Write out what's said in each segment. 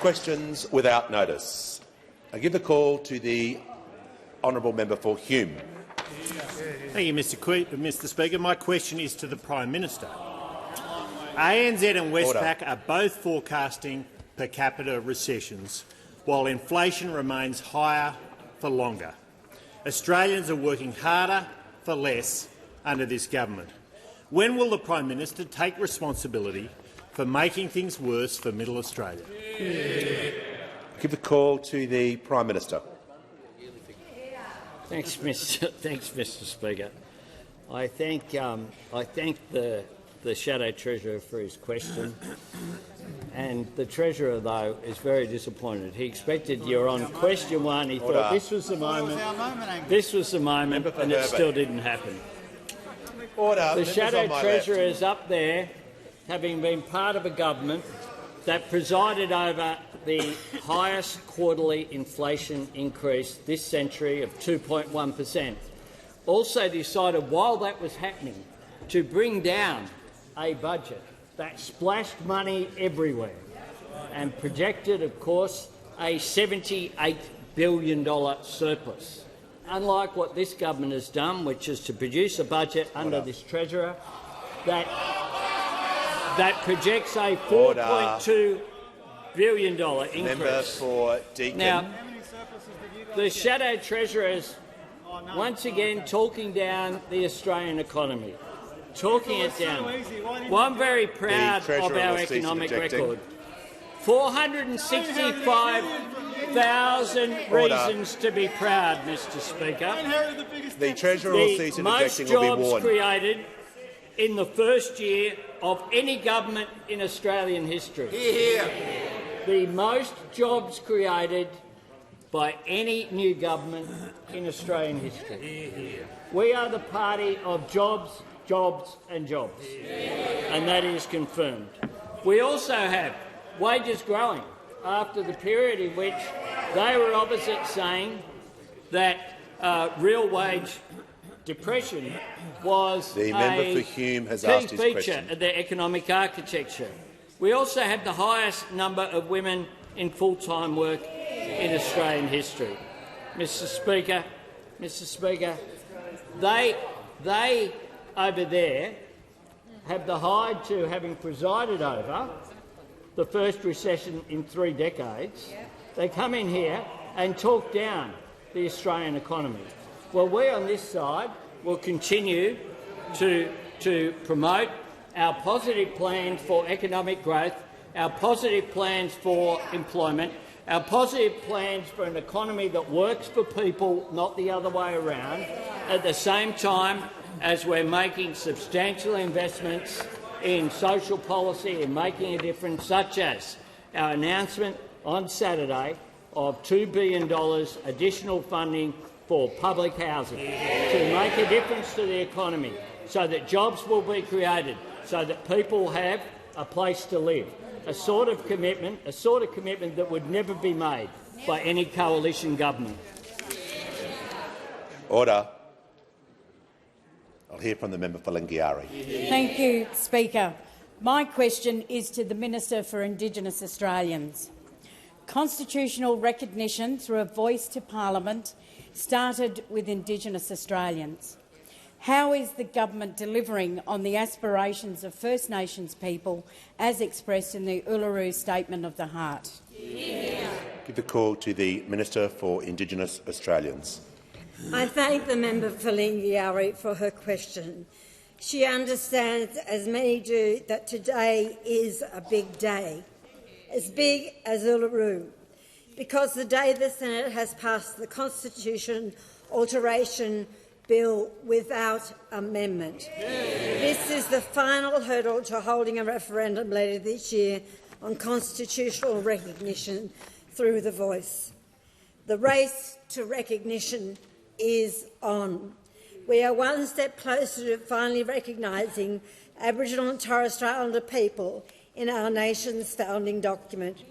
Questions without notice. I give the call to the honourable member for Hume. Thank you, Mr. Speaker. My question is to the Prime Minister. ANZ and Westpac are both forecasting per capita recessions, while inflation remains higher for longer. Australians are working harder for less under this government. When will the Prime Minister take responsibility for making things worse for Middle Australia? Give the call to the Prime Minister. Thanks, Mr. Speaker. I thank the Shadow Treasurer for his question, and the Treasurer, though, is very disappointed. He expected you're on question one. He thought this was the moment. This was the moment, and it still didn't happen. The Shadow Treasurer is up there, having been part of a government that presided over the highest quarterly inflation increase this century of 2.1%. Also decided, while that was happening, to bring down a budget that splashed money everywhere and projected, of course, a $78 billion surplus. Unlike what this government has done, which is to produce a budget under this Treasurer that projects a $4.2 billion increase. Member for Deakin. Now, the Shadow Treasurer is once again talking down the Australian economy, talking it down. Well, I'm very proud of our economic record. 465,000 reasons to be proud, Mr. Speaker. The Treasurer will cease interjecting or be warned. Most jobs created in the first year of any government in Australian history. The most jobs created by any new government in Australian history. We are the party of jobs, jobs and jobs, and that is confirmed. We also have wages growing after the period in which they were opposite saying that real wage depression was the member for Hume has asked his feature question. of their economic architecture. We also have the highest number of women in full-time work in Australian history. Mr. Speaker, they over there have the hide to having presided over the first recession in 3 decades. They come in here and talk down the Australian economy. Well, we on this side will continue to promote our positive plans for economic growth, our positive plans for employment, our positive plans for an economy that works for people, not the other way around, at the same time as we're making substantial investments in social policy and making a difference, such as our announcement on Saturday of $2 billion additional funding for public housing to make a difference to the economy so that jobs will be created, so that people have a place to live. A sort of commitment that would never be made by any coalition government. Order. I'll hear from the member for Lingiari. Thank you, Speaker. My question is to the Minister for Indigenous Australians. Constitutional recognition through a voice to Parliament started with Indigenous Australians. How is the government delivering on the aspirations of First Nations people as expressed in the Uluru Statement of the Heart? Give the call to the Minister for Indigenous Australians. I thank the member for Lingiari for her question. She understands, as many do, that today is a big day, as big as Uluru, because the day the Senate has passed the Constitution Alteration Bill without amendment. This is the final hurdle to holding a referendum later this year on constitutional recognition through the voice. The race to recognition is on. We are one step closer to finally recognising Aboriginal and Torres Strait Islander people in our nation's founding document.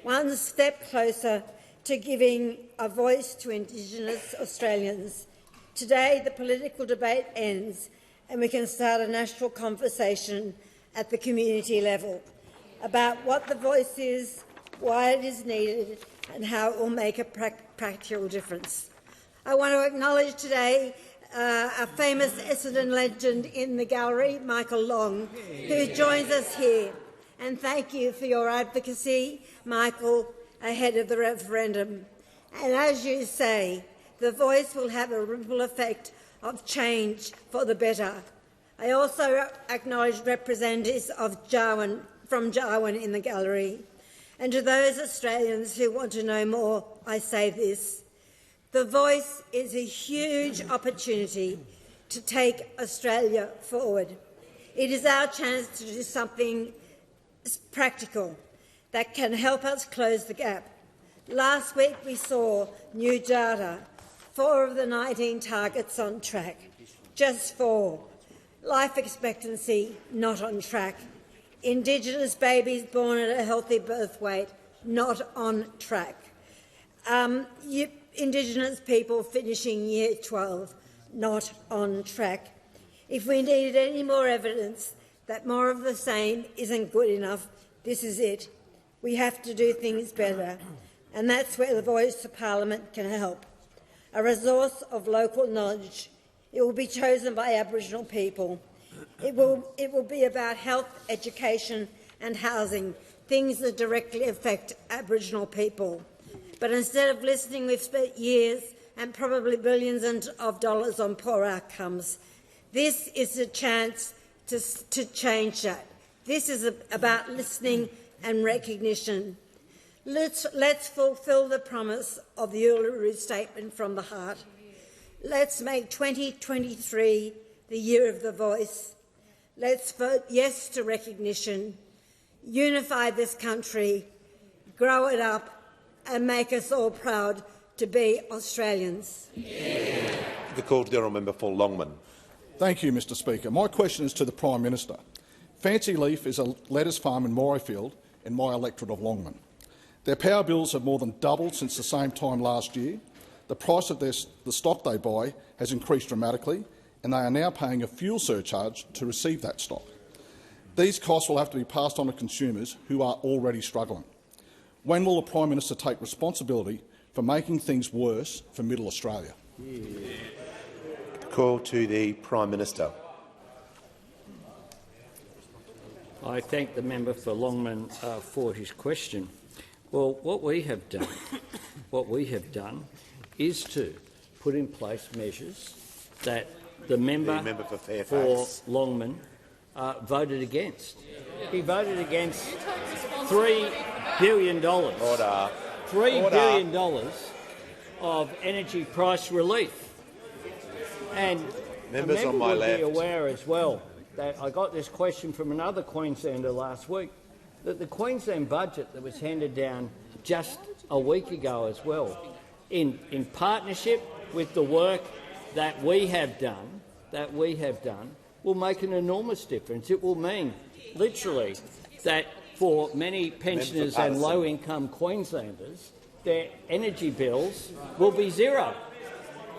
One step closer to giving a voice to Indigenous Australians. Today, the political debate ends and we can start a national conversation at the community level about what the voice is, why it is needed and how it will make a practical difference. I want to acknowledge today a famous Essendon legend in the gallery, Michael Long, who joins us here. And thank you for your advocacy, Michael, ahead of the referendum. And as you say, the Voice will have a ripple effect of change for the better. I also acknowledge representatives of from Jarwin in the gallery. And to those Australians who want to know more, I say this. The Voice is a huge opportunity to take Australia forward. It is our chance to do something practical that can help us close the gap. Last week we saw new data, 4 of the 19 targets on track, just 4. Life expectancy not on track. Indigenous babies born at a healthy birth weight not on track. Indigenous people finishing Year 12 not on track. If we needed any more evidence that more of the same isn't good enough, this is it. We have to do things better, and that's where the Voice of Parliament can help. A resource of local knowledge. It will be chosen by Aboriginal people. It will be about health, education and housing, things that directly affect Aboriginal people. But instead of listening, we've spent years and probably billions of dollars on poor outcomes. This is a chance to change that. This is about listening and recognition. Let's fulfil the promise of the Uluru Statement from the Heart. Let's make 2023 the year of the Voice. Let's vote yes to recognition, unify this country, grow it up and make us all proud to be Australians. The call to the honourable member for Longman. Thank you, Mr Speaker. My question is to the Prime Minister. Fancy Leaf is a lettuce farm in Morayfield in my electorate of Longman. Their power bills have more than doubled since the same time last year. The price of the stock they buy has increased dramatically, and they are now paying a fuel surcharge to receive that stock. These costs will have to be passed on to consumers who are already struggling. When will the Prime Minister take responsibility for making things worse for Middle Australia? Call to the Prime Minister. I thank the member for Longman for his question. Well, what we have done is to put in place measures that the member for Longman voted against. He voted against $3 billion. Order. $3 billion of energy price relief. And members on my left be aware as well that I got this question from another Queenslander last week, that the Queensland budget that was handed down just a week ago as well, in partnership with the work that we have done, will make an enormous difference. It will mean, literally, that for many pensioners and low-income Queenslanders, their energy bills will be zero.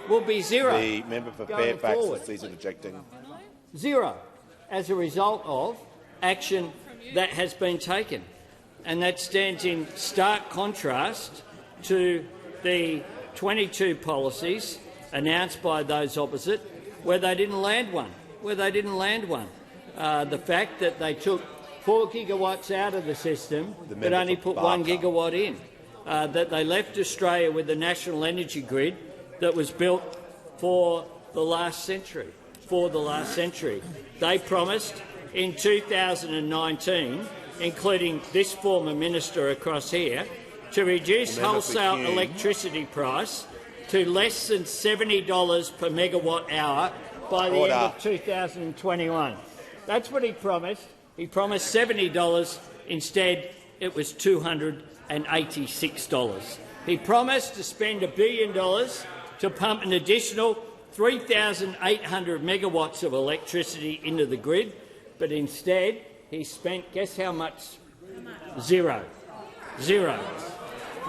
The member for Fairfax is interjecting. Zero, as a result of action that has been taken. And that stands in stark contrast to the 22 policies announced by those opposite where they didn't land one. The fact that they took 4 gigawatts out of the system but only put 1 gigawatt in. That they left Australia with a national energy grid that was built for the last century. They promised in 2019, including this former minister across here, to reduce wholesale electricity price to less than $70 per megawatt hour by the end of 2021. That's what he promised. He promised $70. Instead, it was $286. He promised to spend $1 billion to pump an additional 3,800 megawatts of electricity into the grid, but instead he spent, guess how much? Zero.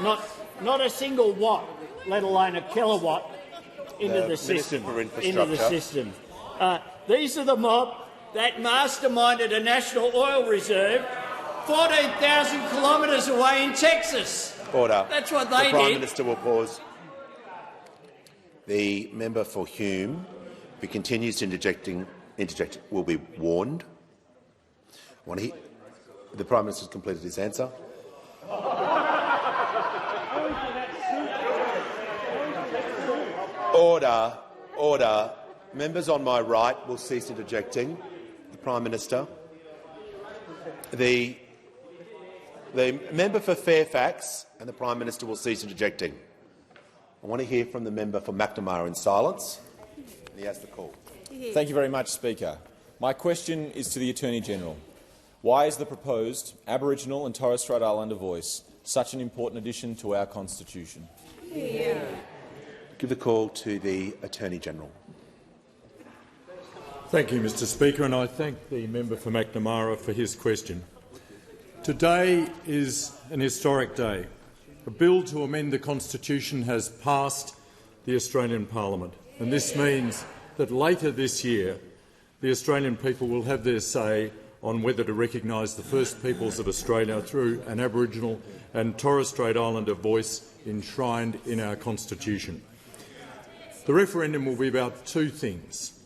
Not a single watt, let alone a kilowatt, into the system. These are the mob that masterminded a national oil reserve 14,000 kilometres away in Texas. Order. That's what they The Prime did. Minister will pause. The member for Hume, who continues to interject, will be warned. The Prime Minister has completed his answer. Order. Order. Members on my right will cease interjecting. The Prime Minister. The member for Fairfax and the Prime Minister will cease interjecting. I want to hear from the member for McNamara in silence. And he has the call. Thank you very much, Speaker. My question is to the Attorney-General. Why is the proposed Aboriginal and Torres Strait Islander voice such an important addition to our Constitution? Give the call to the Attorney-General. Thank you, Mr Speaker, and I thank the member for McNamara for his question. Today is an historic day. A bill to amend the Constitution has passed the Australian Parliament, and this means that later this year the Australian people will have their say on whether to recognise the First Peoples of Australia through an Aboriginal and Torres Strait Islander voice enshrined in our Constitution. The referendum will be about two things.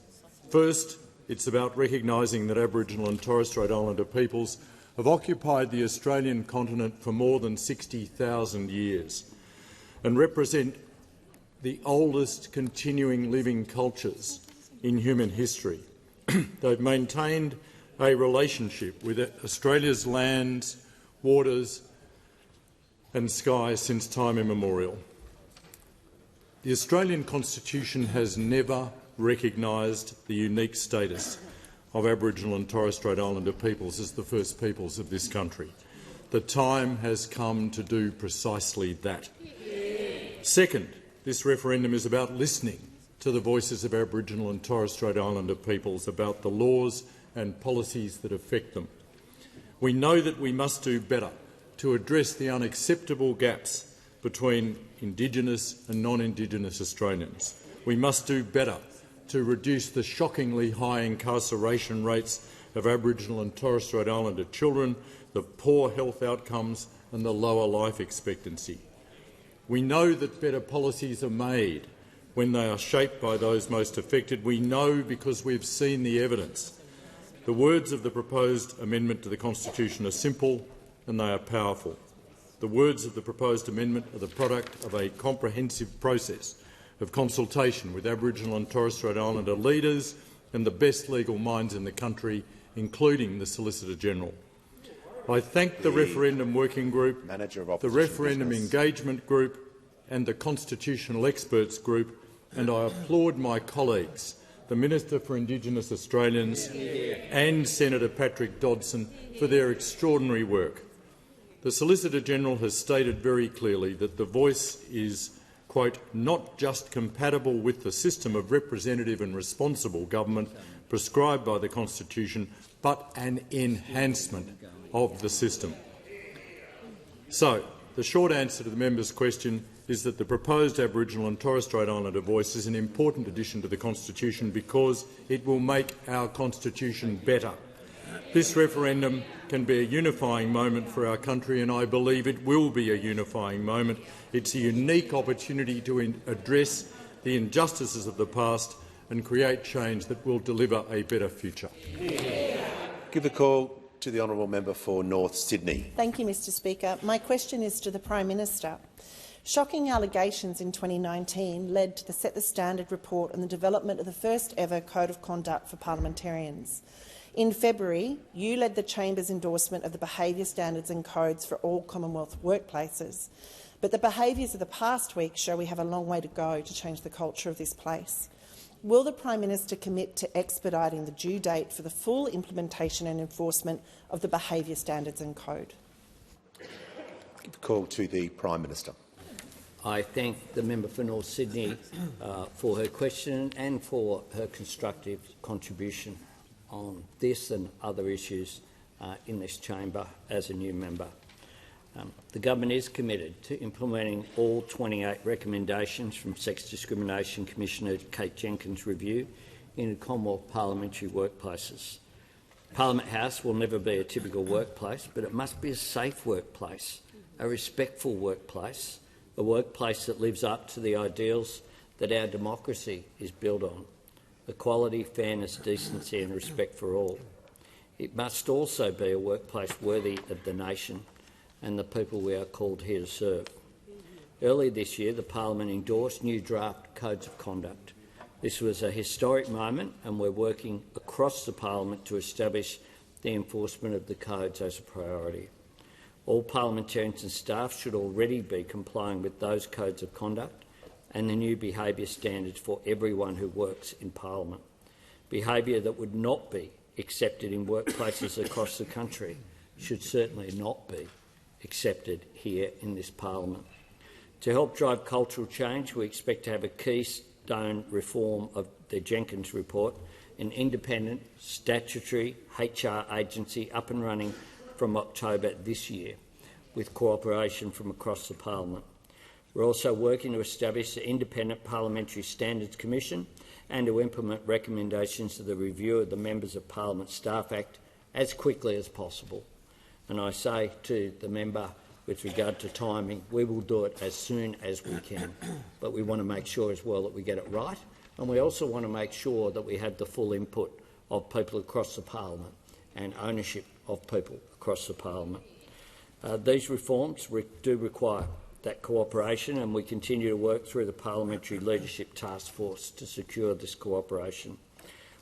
First, it's about recognising that Aboriginal and Torres Strait Islander peoples have occupied the Australian continent for more than 60,000 years and represent the oldest continuing living cultures in human history. They've maintained a relationship with Australia's lands, waters and skies since time immemorial. The Australian Constitution has never recognised the unique status of Aboriginal and Torres Strait Islander peoples as the first peoples of this country. The time has come to do precisely that. Second, this referendum is about listening to the voices of Aboriginal and Torres Strait Islander peoples about the laws and policies that affect them. We know that we must do better to address the unacceptable gaps between Indigenous and non-Indigenous Australians. We must do better to reduce the shockingly high incarceration rates of Aboriginal and Torres Strait Islander children, the poor health outcomes and the lower life expectancy. We know that better policies are made when they are shaped by those most affected. We know because we've seen the evidence. The words of the proposed amendment to the Constitution are simple and they are powerful. The words of the proposed amendment are the product of a comprehensive process of consultation with Aboriginal and Torres Strait Islander leaders and the best legal minds in the country, including the Solicitor-General. I thank the Referendum Working Group, the Referendum Engagement Group and the Constitutional Experts Group, and I applaud my colleagues, the Minister for Indigenous Australians and Senator Patrick Dodson, for their extraordinary work. The Solicitor-General has stated very clearly that the voice is, quote, not just compatible with the system of representative and responsible government prescribed by the Constitution, but an enhancement of the system. So, the short answer to the member's question is that the proposed Aboriginal and Torres Strait Islander voice is an important addition to the Constitution because it will make our Constitution better. This referendum can be a unifying moment for our country, and I believe it will be a unifying moment. It's a unique opportunity to address the injustices of the past and create change that will deliver a better future. Give the call to the honourable member for North Sydney. Thank you, Mr Speaker. My question is to the Prime Minister. Shocking allegations in 2019 led to the Set the Standard report and the development of the first ever Code of Conduct for Parliamentarians. In February, you led the Chamber's endorsement of the behaviour standards and codes for all Commonwealth workplaces. But the behaviours of the past week show we have a long way to go to change the culture of this place. Will the Prime Minister commit to expediting the due date for the full implementation and enforcement of the behaviour standards and code? Give the call to the Prime Minister. I thank the member for North Sydney for her question and for her constructive contribution on this and other issues in this chamber as a new member. The government is committed to implementing all 28 recommendations from Sex Discrimination Commissioner Kate Jenkins' review into Commonwealth parliamentary workplaces. Parliament House will never be a typical workplace, but it must be a safe workplace, a respectful workplace, a workplace that lives up to the ideals that our democracy is built on: equality, fairness, decency and respect for all. It must also be a workplace worthy of the nation and the people we are called here to serve. Earlier this year, the Parliament endorsed new draft codes of conduct. This was a historic moment, and we're working across the Parliament to establish the enforcement of the codes as a priority. All parliamentarians and staff should already be complying with those codes of conduct and the new behaviour standards for everyone who works in Parliament. Behaviour that would not be accepted in workplaces across the country should certainly not be accepted here in this Parliament. To help drive cultural change, we expect to have a keystone reform of the Jenkins Report, an independent statutory HR agency up and running from October this year, with cooperation from across the Parliament. We're also working to establish the Independent Parliamentary Standards Commission and to implement recommendations to the review of the Members of Parliament Staff Act as quickly as possible. And I say to the member, with regard to timing, we will do it as soon as we can. But we want to make sure as well that we get it right, and we also want to make sure that we have the full input of people across the Parliament and ownership of people across the Parliament. These reforms do require that cooperation, and we continue to work through the Parliamentary Leadership Task Force to secure this cooperation.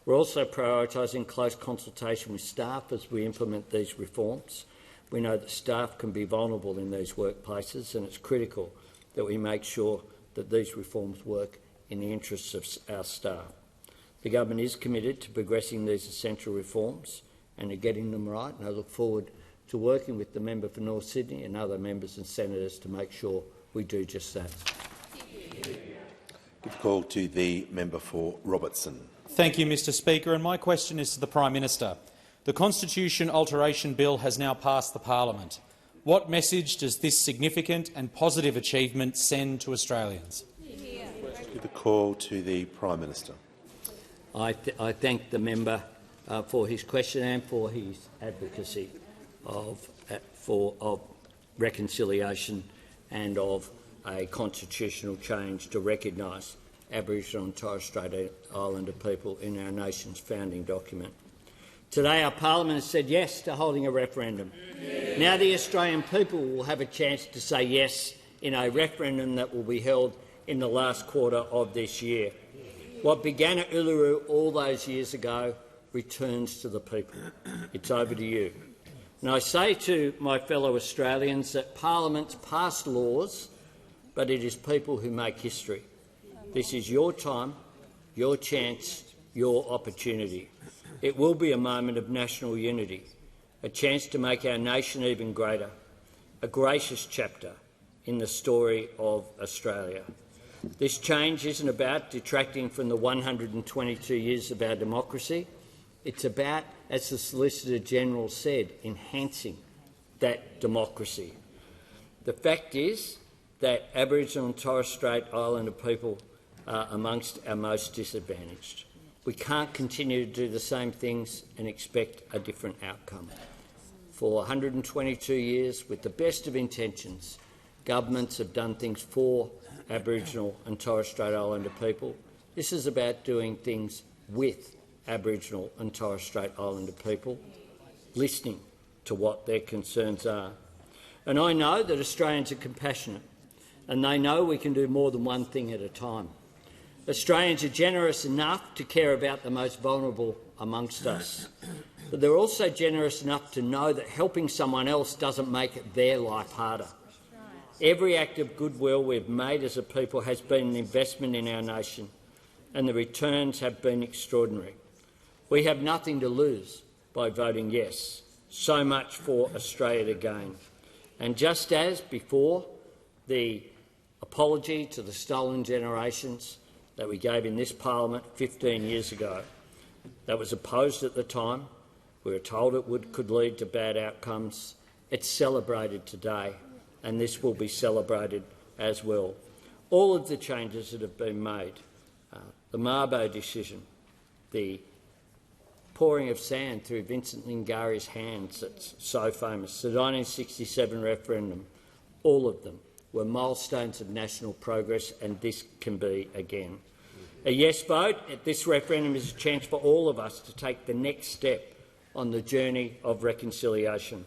We're also prioritising close consultation with staff as we implement these reforms. We know that staff can be vulnerable in these workplaces, and it's critical that we make sure that these reforms work in the interests of our staff. The government is committed to progressing these essential reforms and to getting them right, and I look forward to working with the member for North Sydney and other members and senators to make sure we do just that. Give call to the member for Robertson. Thank you, Mr Speaker, and my question is to the Prime Minister. The Constitution Alteration Bill has now passed the Parliament. What message does this significant and positive achievement send to Australians? Give the call to the Prime Minister. I thank the member for his question and for his advocacy of reconciliation and of a constitutional change to recognise Aboriginal and Torres Strait Islander people in our nation's founding document. Today our Parliament has said yes to holding a referendum. Yeah. Now the Australian people will have a chance to say yes in a referendum that will be held in the last quarter of this year. What began at Uluru all those years ago returns to the people. It's over to you. And I say to my fellow Australians that parliaments pass laws, but it is people who make history. This is your time, your chance, your opportunity. It will be a moment of national unity, a chance to make our nation even greater, a gracious chapter in the story of Australia. This change isn't about detracting from the 122 years of our democracy. It's about, as the Solicitor General said, enhancing that democracy. The fact is that Aboriginal and Torres Strait Islander people are amongst our most disadvantaged. We can't continue to do the same things and expect a different outcome. For 122 years, with the best of intentions, governments have done things for Aboriginal and Torres Strait Islander people. This is about doing things with Aboriginal and Torres Strait Islander people, listening to what their concerns are. And I know that Australians are compassionate, and they know we can do more than one thing at a time. Australians are generous enough to care about the most vulnerable amongst us, but they're also generous enough to know that helping someone else doesn't make their life harder. Every act of goodwill we've made as a people has been an investment in our nation, and the returns have been extraordinary. We have nothing to lose by voting yes. So much for Australia to gain. And just as before the apology to the stolen generations that we gave in this parliament 15 years ago, that was opposed at the time, we were told it could lead to bad outcomes, it's celebrated today, and this will be celebrated as well. All of the changes that have been made, the Mabo decision, the pouring of sand through Vincent Lingari's hands that's so famous. The 1967 referendum, all of them were milestones of national progress, and this can be again. A yes vote at this referendum is a chance for all of us to take the next step on the journey of reconciliation,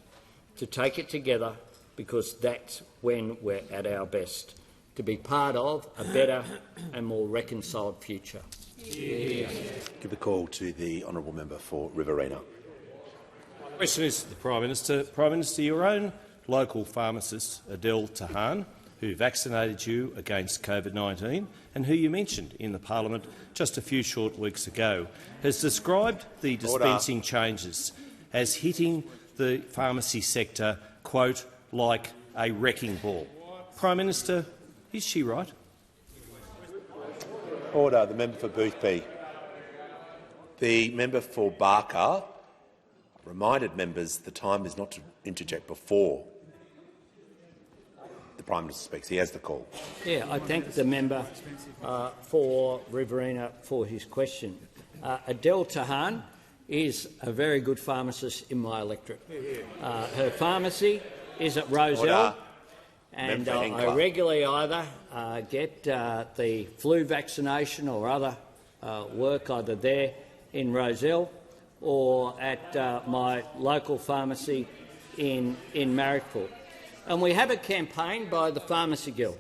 to take it together, because that's when we're at our best, to be part of a better and more reconciled future. Yeah. Give the call to the honourable member for Riverina. My question is to the Prime Minister. Prime Minister, your own local pharmacist, Adele Tahan, who vaccinated you against COVID-19 and who you mentioned in the parliament just a few short weeks ago, has described the dispensing changes as hitting the pharmacy sector, quote, like a wrecking ball. Prime Minister, is she right? Order. The member for Boothby. The member for Barker reminded members the time is not to interject before the Prime Minister speaks. He has the call. Yeah, I thank the member for Riverina for his question. Adele Tahan is a very good pharmacist in my electorate. Her pharmacy is at Rozelle, and I regularly either get the flu vaccination or other work either there in Rozelle or at my local pharmacy in Marrickville. And we have a campaign by the Pharmacy Guild,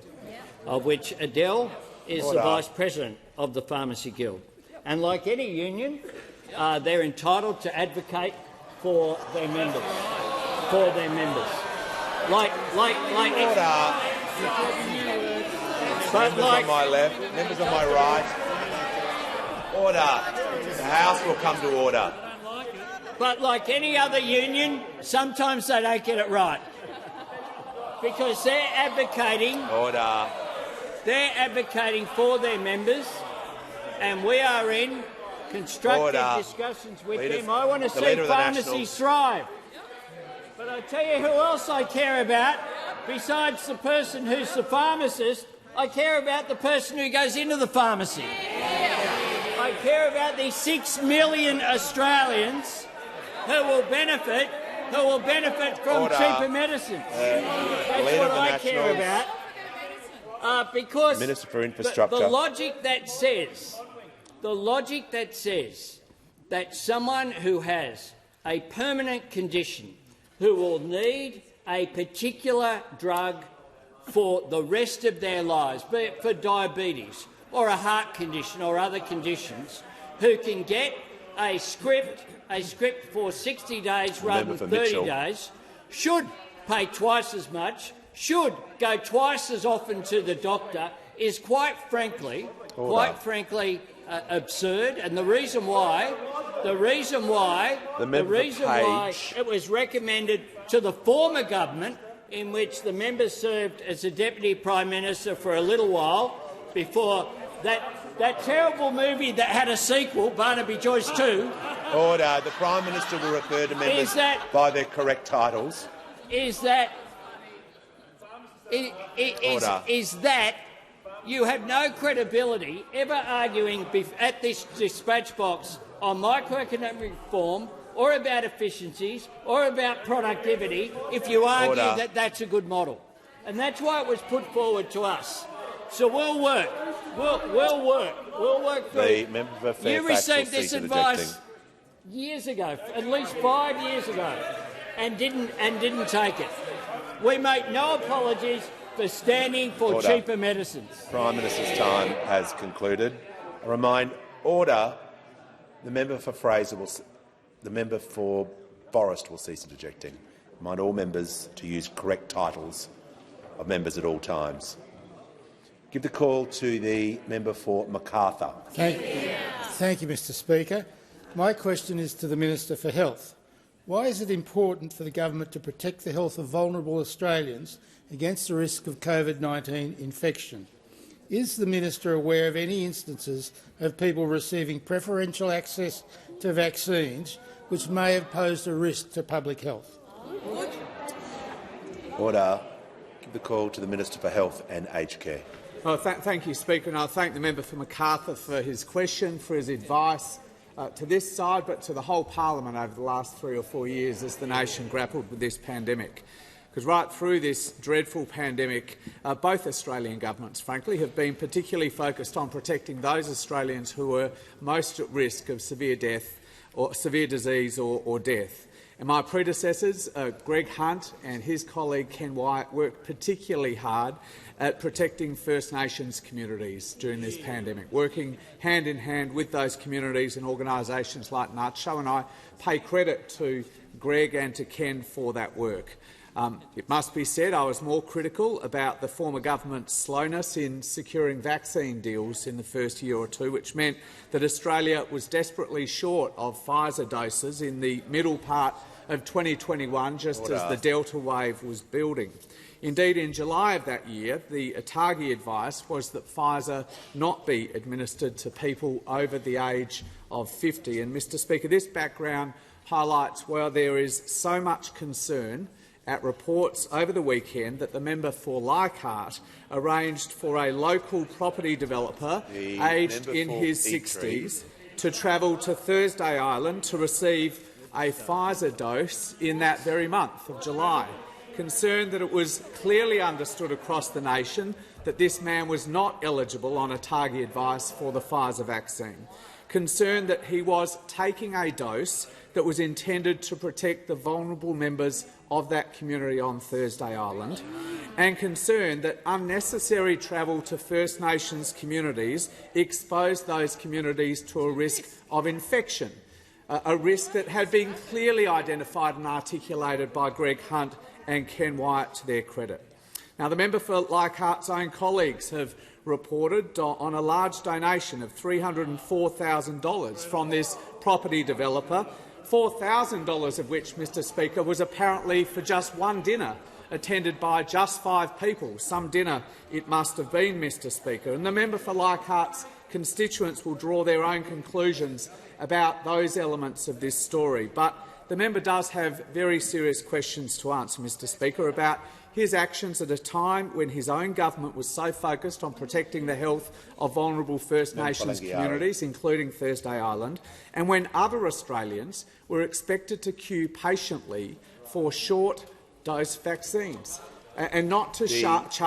of which Adele is the Vice President of the Pharmacy Guild. And like any union, they're entitled to advocate for their members. Like members on my left, members on my right. Order. The House will come to order. But like any other union, sometimes they don't get it right, because they're advocating. Order. They're advocating for their members, and we are in constructive discussions with them. I want to see pharmacies thrive. But I tell you who else I care about, besides the person who's the pharmacist. I care about the person who goes into the pharmacy. I care about these 6 million Australians who will benefit from cheaper medicine. That's what I care about. Because Minister for Infrastructure. the logic that says that someone who has a permanent condition, who will need a particular drug for the rest of their lives, be it for diabetes or a heart condition or other conditions, who can get a script for 60 days rather than 30 days, should pay twice as much, should go twice as often to the doctor, is quite frankly absurd. And the reason why it was recommended to the former government, in which the member served as a Deputy Prime Minister for a little while before that terrible movie that had a sequel, Barnaby Joyce 2. Order. The Prime Minister will refer to members by their correct titles. Is that you have no credibility ever arguing at this dispatch box on microeconomic reform or about efficiencies or about productivity if you argue that that's a good model. And that's why it was put forward to us. So we'll work. We'll work through. The member for Fairfax you received this advice years ago, at least 5 years ago, and didn't take it. We make no apologies for standing for cheaper medicines. Prime Minister's time has concluded. I remind the member for Fraser the member for Forrest will cease interjecting. I remind all members to use correct titles of members at all times. Give the call to the member for Macarthur. Thank you, Mr Speaker. My question is to the Minister for Health. Why is it important for the government to protect the health of vulnerable Australians against the risk of COVID-19 infection? Is the minister aware of any instances of people receiving preferential access to vaccines which may have posed a risk to public health? Order. Give the call to the Minister for Health and Aged Care. Thank you, Speaker, and I thank the member for Macarthur for his question, for his advice to this side but to the whole parliament over the last 3 or 4 years as the nation grappled with this pandemic. Because right through this dreadful pandemic, both Australian governments, frankly, have been particularly focused on protecting those Australians who were most at risk of severe death or severe disease or death. And my predecessors, Greg Hunt and his colleague Ken Wyatt, worked particularly hard at protecting First Nations communities during this pandemic, working hand in hand with those communities and organisations like NACCHO, and I pay credit to Greg and to Ken for that work. It must be said I was more critical about the former government's slowness in securing vaccine deals in the first year or two, which meant that Australia was desperately short of Pfizer doses in the middle part of 2021, just as the Delta wave was building. Indeed, in July of that year, the ATAGI advice was that Pfizer not be administered to people over the age of 50. And, Mr Speaker, this background highlights why there is so much concern at reports over the weekend that the member for Leichhardt arranged for a local property developer aged in his 60s to travel to Thursday Island to receive a Pfizer dose in that very month of July. Concerned that it was clearly understood across the nation that this man was not eligible on ATAGI advice for the Pfizer vaccine. Concerned that he was taking a dose that was intended to protect the vulnerable members of that community on Thursday Island, and concerned that unnecessary travel to First Nations communities exposed those communities to a risk of infection, a risk that had been clearly identified and articulated by Greg Hunt and Ken Wyatt to their credit. Now, the member for Leichhardt's own colleagues have reported on a large donation of $304,000 from this property developer, $4,000 of which, Mr Speaker, was apparently for just one dinner attended by just 5 people. Some dinner it must have been, Mr Speaker. And the member for Leichhardt's constituents will draw their own conclusions about those elements of this story. But the member does have very serious questions to answer, Mr Speaker, about his actions at a time when his own government was so focused on protecting the health of vulnerable First Nations communities, including Thursday Island, and when other Australians were expected to queue patiently for short-dose vaccines and not to charter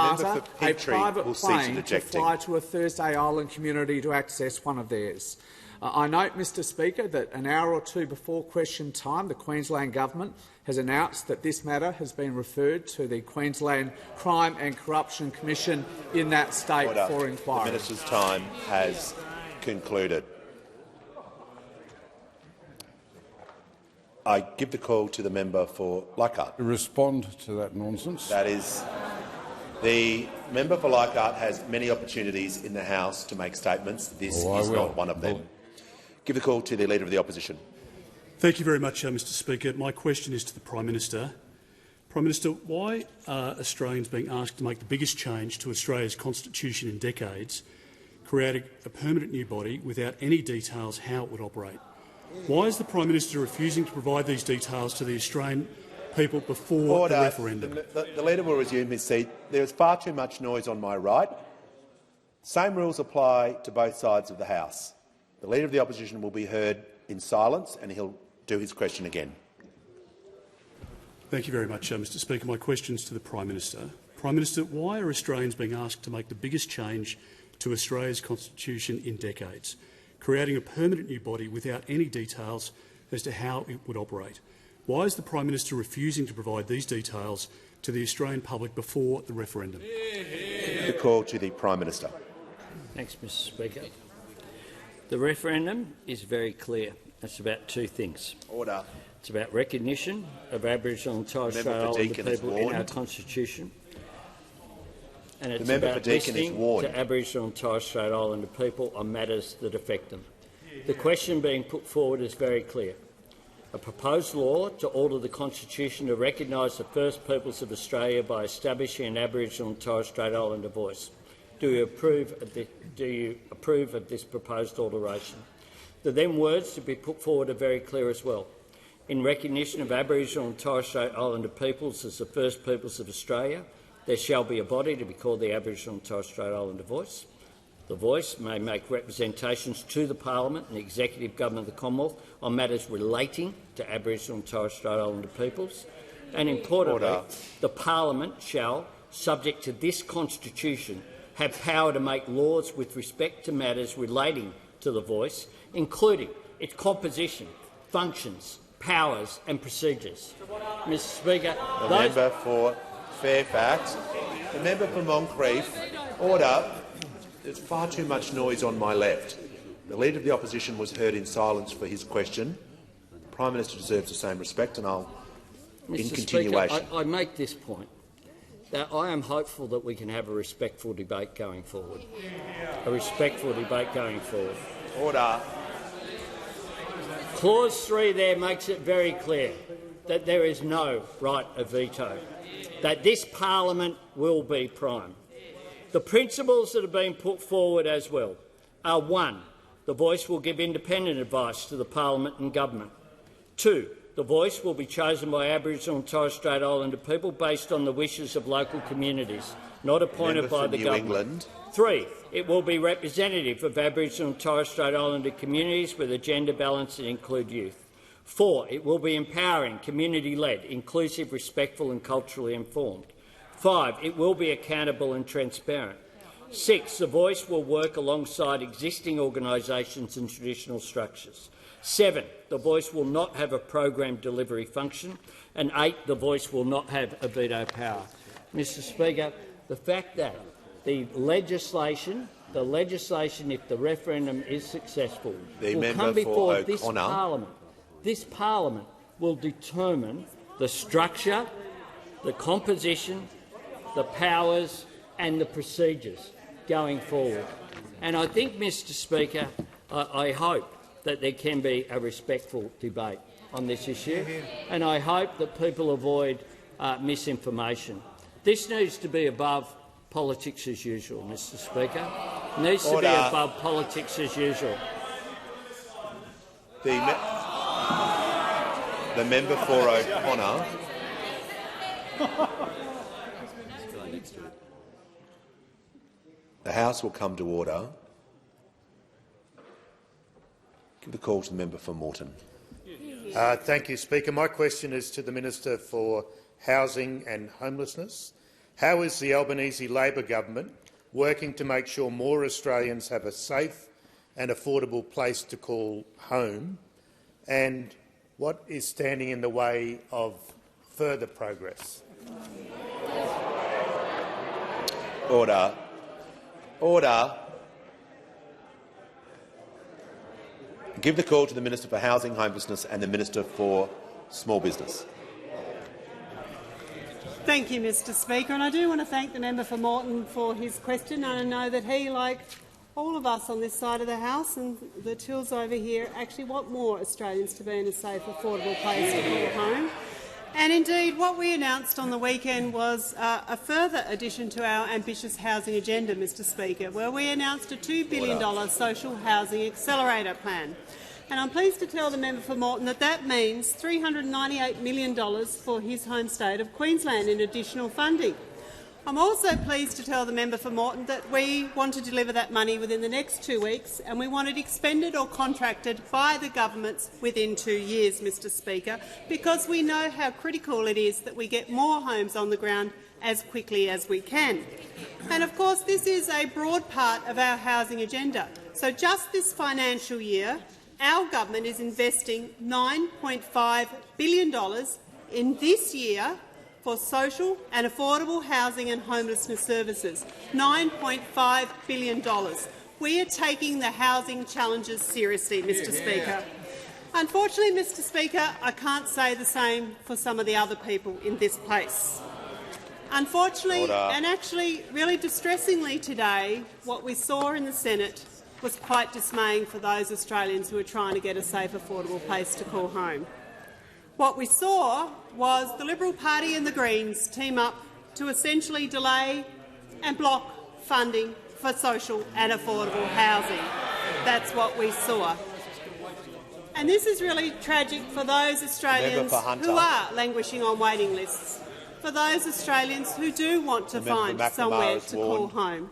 a private plane to fly to a Thursday Island community to access one of theirs. I note, Mr Speaker, that an hour or two before question time, the Queensland Government has announced that this matter has been referred to the Queensland Crime and Corruption Commission in that state for inquiry. The minister's time has concluded. I give the call to the member for Leichhardt. To respond to that nonsense. That is, the member for Leichhardt has many opportunities in the House to make statements. This is not one of them. Give the call to the Leader of the Opposition. Thank you very much, Mr Speaker. My question is to the Prime Minister. Prime Minister, why are Australians being asked to make the biggest change to Australia's constitution in decades, creating a permanent new body without any details how it would operate? Why is the Prime Minister refusing to provide these details to the Australian people before the referendum? The Leader will resume his seat. There is far too much noise on my right. Same rules apply to both sides of the House. The Leader of the Opposition will be heard in silence, and he'll do his question again. Thank you very much, Mr Speaker. My question is to the Prime Minister. Prime Minister, why are Australians being asked to make the biggest change to Australia's constitution in decades, creating a permanent new body without any details as to how it would operate? Why is the Prime Minister refusing to provide these details to the Australian public before the referendum? The call to the Prime Minister. Thanks, Mr Speaker. The referendum is very clear. It's about two things. Order. It's about recognition of Aboriginal and Torres Strait Islander people in our constitution, and it's about listening to Aboriginal and Torres Strait Islander people on matters that affect them. The question being put forward is very clear. A proposed law to alter the constitution to recognise the First Peoples of Australia by establishing an Aboriginal and Torres Strait Islander voice. Do you approve of this proposed alteration? The then words to be put forward are very clear as well. In recognition of Aboriginal and Torres Strait Islander peoples as the First Peoples of Australia, there shall be a body to be called the Aboriginal and Torres Strait Islander voice. The Voice may make representations to the Parliament and the Executive Government of the Commonwealth on matters relating to Aboriginal and Torres Strait Islander peoples. And importantly, the Parliament shall, subject to this Constitution, have power to make laws with respect to matters relating to the Voice, including its composition, functions, powers and procedures. Mr Speaker, the member for Fairfax. The member for Moncrieff. Order. There's far too much noise on my left. The Leader of the Opposition was heard in silence for his question. The Prime Minister deserves the same respect, and I'll, in continuation. Speaker, I make this point, that I am hopeful that we can have a respectful debate going forward. A respectful debate going forward. Order. Clause 3 there makes it very clear that there is no right of veto, that this parliament will be prime. The principles that have been put forward as well are 1. The Voice will give independent advice to the parliament and government. 2. The Voice will be chosen by Aboriginal and Torres Strait Islander people based on the wishes of local communities, not appointed by the government. 3. It will be representative of Aboriginal and Torres Strait Islander communities with a gender balance and include youth. 4. It will be empowering, community-led, inclusive, respectful and culturally informed. 5. It will be accountable and transparent. 6. The Voice will work alongside existing organisations and traditional structures. 7. The Voice will not have a program delivery function. And 8. The Voice will not have a veto power. Mr Speaker, the fact that the legislation, if the referendum is successful, will come before this parliament. This parliament will determine the structure, the composition, the powers and the procedures going forward. And I think, Mr Speaker, I hope that there can be a respectful debate on this issue, and I hope that people avoid misinformation. This needs to be above politics as usual, Mr Speaker. It needs to be above politics as usual. The member for O'Connor. The House will come to order. Give the call to the member for Moreton. Thank you, Speaker. My question is to the Minister for Housing and Homelessness. How is the Albanese Labor government working to make sure more Australians have a safe and affordable place to call home? And what is standing in the way of further progress? Order. Order. Give the call to the Minister for Housing, Homelessness and the Minister for Small Business. Thank you, Mr Speaker. And I do want to thank the member for Moreton for his question. And I know that he, like all of us on this side of the House and the Tills over here, actually want more Australians to be in a safe, affordable place to call home. And indeed, what we announced on the weekend was a further addition to our ambitious housing agenda, Mr Speaker, where we announced a $2 billion social housing accelerator plan. And I'm pleased to tell the member for Moreton that that means $398 million for his home state of Queensland in additional funding. I'm also pleased to tell the member for Moreton that we want to deliver that money within the next 2 weeks, and we want it expended or contracted by the governments within 2 years, Mr Speaker, because we know how critical it is that we get more homes on the ground as quickly as we can. And of course, this is a broad part of our housing agenda. So just this financial year, our government is investing $9.5 billion in this year for social and affordable housing and homelessness services. $9.5 billion. We are taking the housing challenges seriously, Mr Speaker. Unfortunately, Mr Speaker, I can't say the same for some of the other people in this place. Unfortunately, and actually really distressingly today, what we saw in the Senate was quite dismaying for those Australians who are trying to get a safe, affordable place to call home. What we saw was the Liberal Party and the Greens team up to essentially delay and block funding for social and affordable housing. That's what we saw. And this is really tragic for those Australians who are languishing on waiting lists, for those Australians who do want to find somewhere to call home.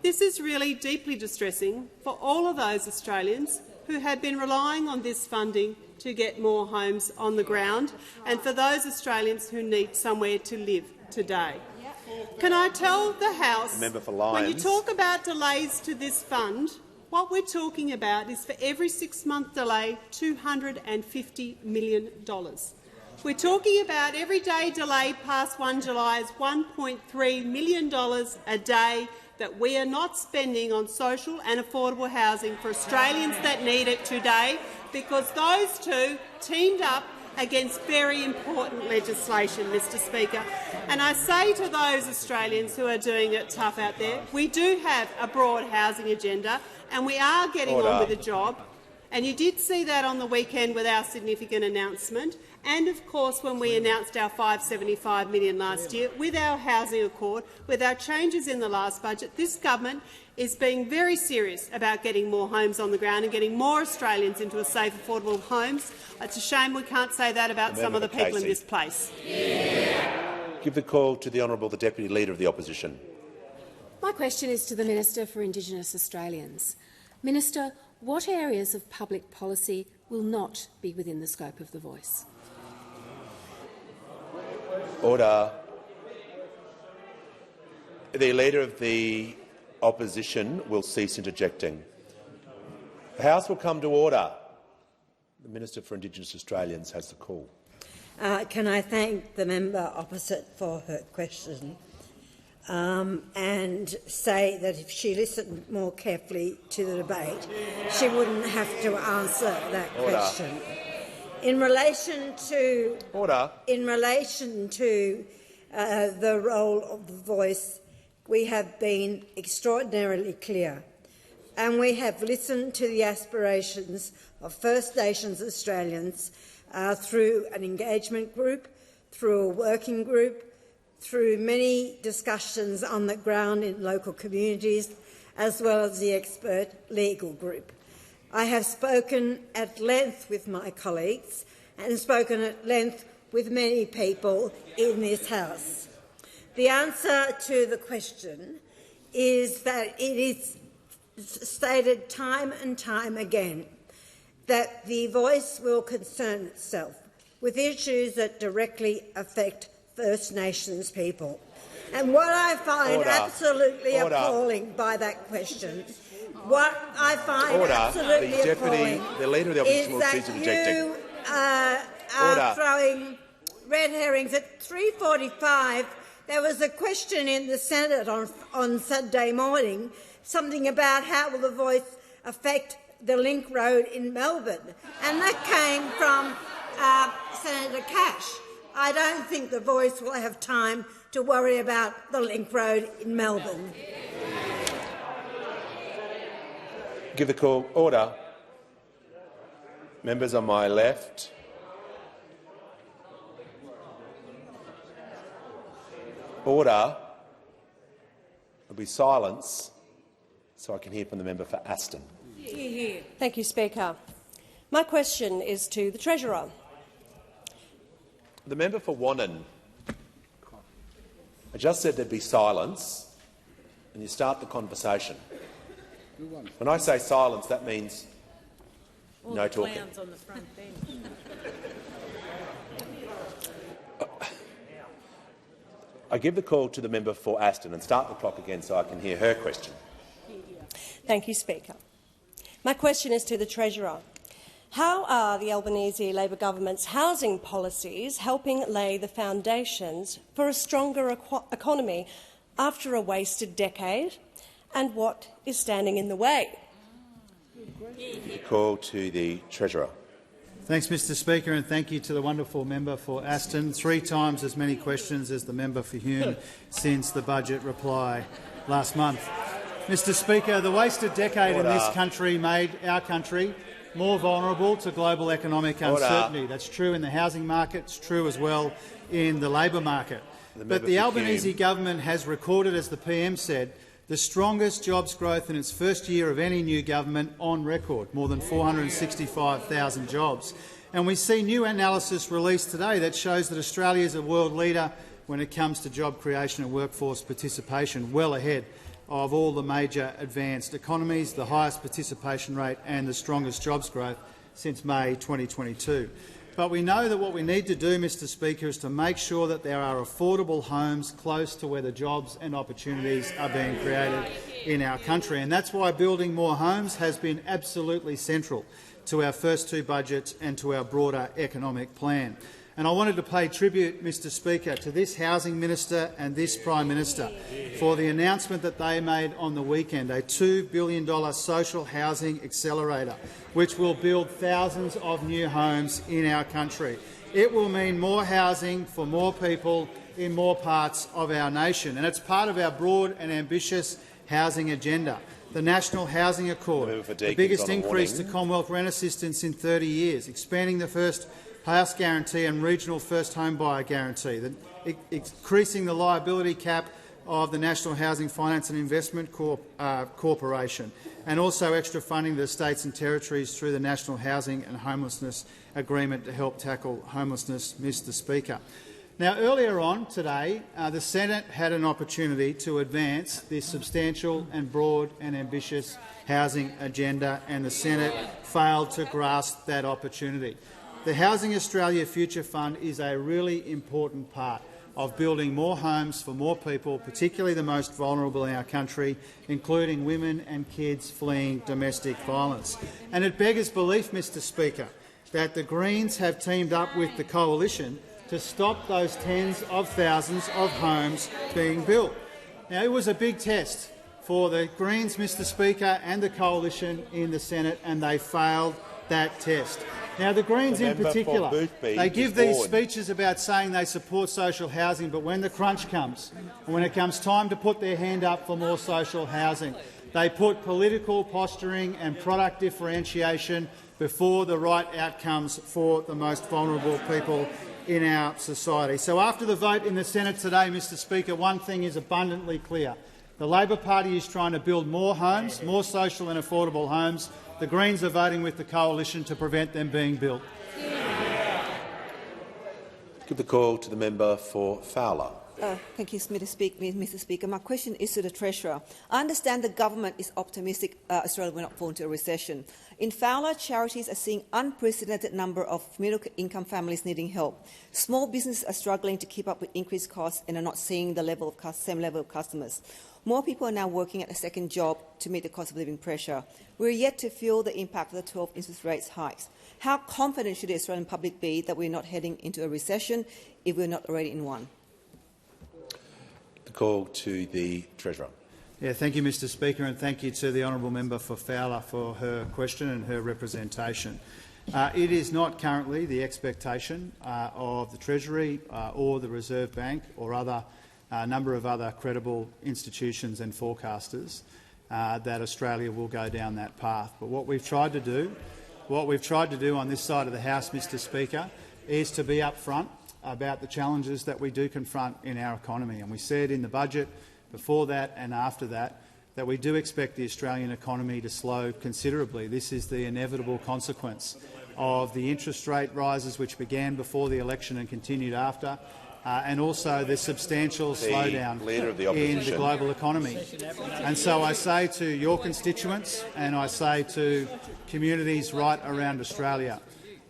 This is really deeply distressing for all of those Australians who have been relying on this funding to get more homes on the ground, and for those Australians who need somewhere to live today. Can I tell the House, when you talk about delays to this fund, what we're talking about is for every 6-month delay, $250 million. We're talking about every day delay past 1 July is $1.3 million a day that we are not spending on social and affordable housing for Australians that need it today, because those two teamed up against very important legislation, Mr Speaker. And I say to those Australians who are doing it tough out there, we do have a broad housing agenda and we are getting on with the job. And you did see that on the weekend with our significant announcement, and of course when we announced our $575 million last year with our housing accord, with our changes in the last budget. This government is being very serious about getting more homes on the ground and getting more Australians into a safe, affordable homes. It's a shame we can't say that about some of the people in this place. Give the call to the Honourable the Deputy Leader of the Opposition. My question is to the Minister for Indigenous Australians. Minister, what areas of public policy will not be within the scope of The Voice? Order. The Leader of the Opposition will cease interjecting. The House will come to order. The Minister for Indigenous Australians has the call. Can I thank the member opposite for her question and say that if she listened more carefully to the debate, she wouldn't have to answer that question. In relation to the role of The Voice, we have been extraordinarily clear, and we have listened to the aspirations of First Nations Australians through an engagement group, through a working group, through many discussions on the ground in local communities, as well as the expert legal group. I have spoken at length with my colleagues and spoken at length with many people in this House. The answer to the question is that it is stated time and time again that The Voice will concern itself with issues that directly affect First Nations people. And what I find absolutely appalling by that question, what I find absolutely appalling is that you are throwing red herrings. At 3:45, there was a question in the Senate on Saturday morning, something about how will The Voice affect the Link Road in Melbourne, and that came from Senator Cash. I don't think The Voice will have time to worry about the Link Road in Melbourne. Give the call. Order. Members on my left. Order. There'll be silence so I can hear from the member for Aston. Thank you, Speaker. My question is to the Treasurer. The member for Wannon. I just said there'd be silence, and you start the conversation. When I say silence, that means no talking. Clowns on the front bench. I give the call to the member for Aston and start the clock again so I can hear her question. Thank you, Speaker. My question is to the Treasurer. How are the Albanese Labor government's housing policies helping lay the foundations for a stronger economy after a wasted decade, and what is standing in the way? Call to the Treasurer. Thanks, Mr Speaker, and thank you to the wonderful member for Aston. 3 times as many questions as the member for Hume since the budget reply last month. Mr Speaker, the wasted decade in this country made our country more vulnerable to global economic uncertainty. That's true in the housing market, it's true as well in the labour market. But the Albanese government has recorded, as the PM said, the strongest jobs growth in its first year of any new government on record, more than 465,000 jobs. And we see new analysis released today that shows that Australia is a world leader when it comes to job creation and workforce participation, well ahead of all the major advanced economies, the highest participation rate and the strongest jobs growth since May 2022. But we know that what we need to do, Mr Speaker, is to make sure that there are affordable homes close to where the jobs and opportunities are being created in our country. And that's why building more homes has been absolutely central to our first two budgets and to our broader economic plan. And I wanted to pay tribute, Mr Speaker, to this Housing Minister and this Prime Minister for the announcement that they made on the weekend, a $2 billion social housing accelerator, which will build thousands of new homes in our country. It will mean more housing for more people in more parts of our nation, and it's part of our broad and ambitious housing agenda. The National Housing Accord, the biggest increase to Commonwealth rent assistance in 30 years, expanding the first house guarantee and regional first home buyer guarantee, increasing the liability cap of the National Housing Finance and Investment Corporation, and also extra funding to the states and territories through the National Housing and Homelessness Agreement to help tackle homelessness, Mr Speaker. Now, earlier on today, the Senate had an opportunity to advance this substantial and broad and ambitious housing agenda, and the Senate failed to grasp that opportunity. The Housing Australia Future Fund is a really important part of building more homes for more people, particularly the most vulnerable in our country, including women and kids fleeing domestic violence. And it beggars belief, Mr Speaker, that the Greens have teamed up with the Coalition to stop those tens of thousands of homes being built. Now, it was a big test for the Greens, Mr Speaker, and the Coalition in the Senate, and they failed that test. Now, the Greens in particular, they give these speeches about saying they support social housing, but when the crunch comes, and when it comes time to put their hand up for more social housing, they put political posturing and product differentiation before the right outcomes for the most vulnerable people in our society. So after the vote in the Senate today, Mr Speaker, one thing is abundantly clear. The Labor Party is trying to build more homes, more social and affordable homes. The Greens are voting with the Coalition to prevent them being built. Give the call to the member for Fowler. Thank you, Mr Speaker. My question is to the Treasurer. I understand the government is optimistic Australia will not fall into a recession. In Fowler, charities are seeing unprecedented number of middle-income families needing help. Small businesses are struggling to keep up with increased costs and are not seeing the same level of customers. More people are now working at a second job to meet the cost of living pressure. We are yet to feel the impact of the 12 interest rates hikes. How confident should the Australian public be that we are not heading into a recession if we are not already in one? The call to the Treasurer. Thank you, Mr Speaker, and thank you to the honourable member for Fowler for her question and her representation. It is not currently the expectation of the Treasury or the Reserve Bank or a number of other credible institutions and forecasters that Australia will go down that path. But what we've tried to do on this side of the House, Mr Speaker, is to be upfront about the challenges that we do confront in our economy. And we said in the budget, before that and after that, that we do expect the Australian economy to slow considerably. This is the inevitable consequence of the interest rate rises which began before the election and continued after, and also the substantial slowdown in the global economy. And so I say to your constituents and I say to communities right around Australia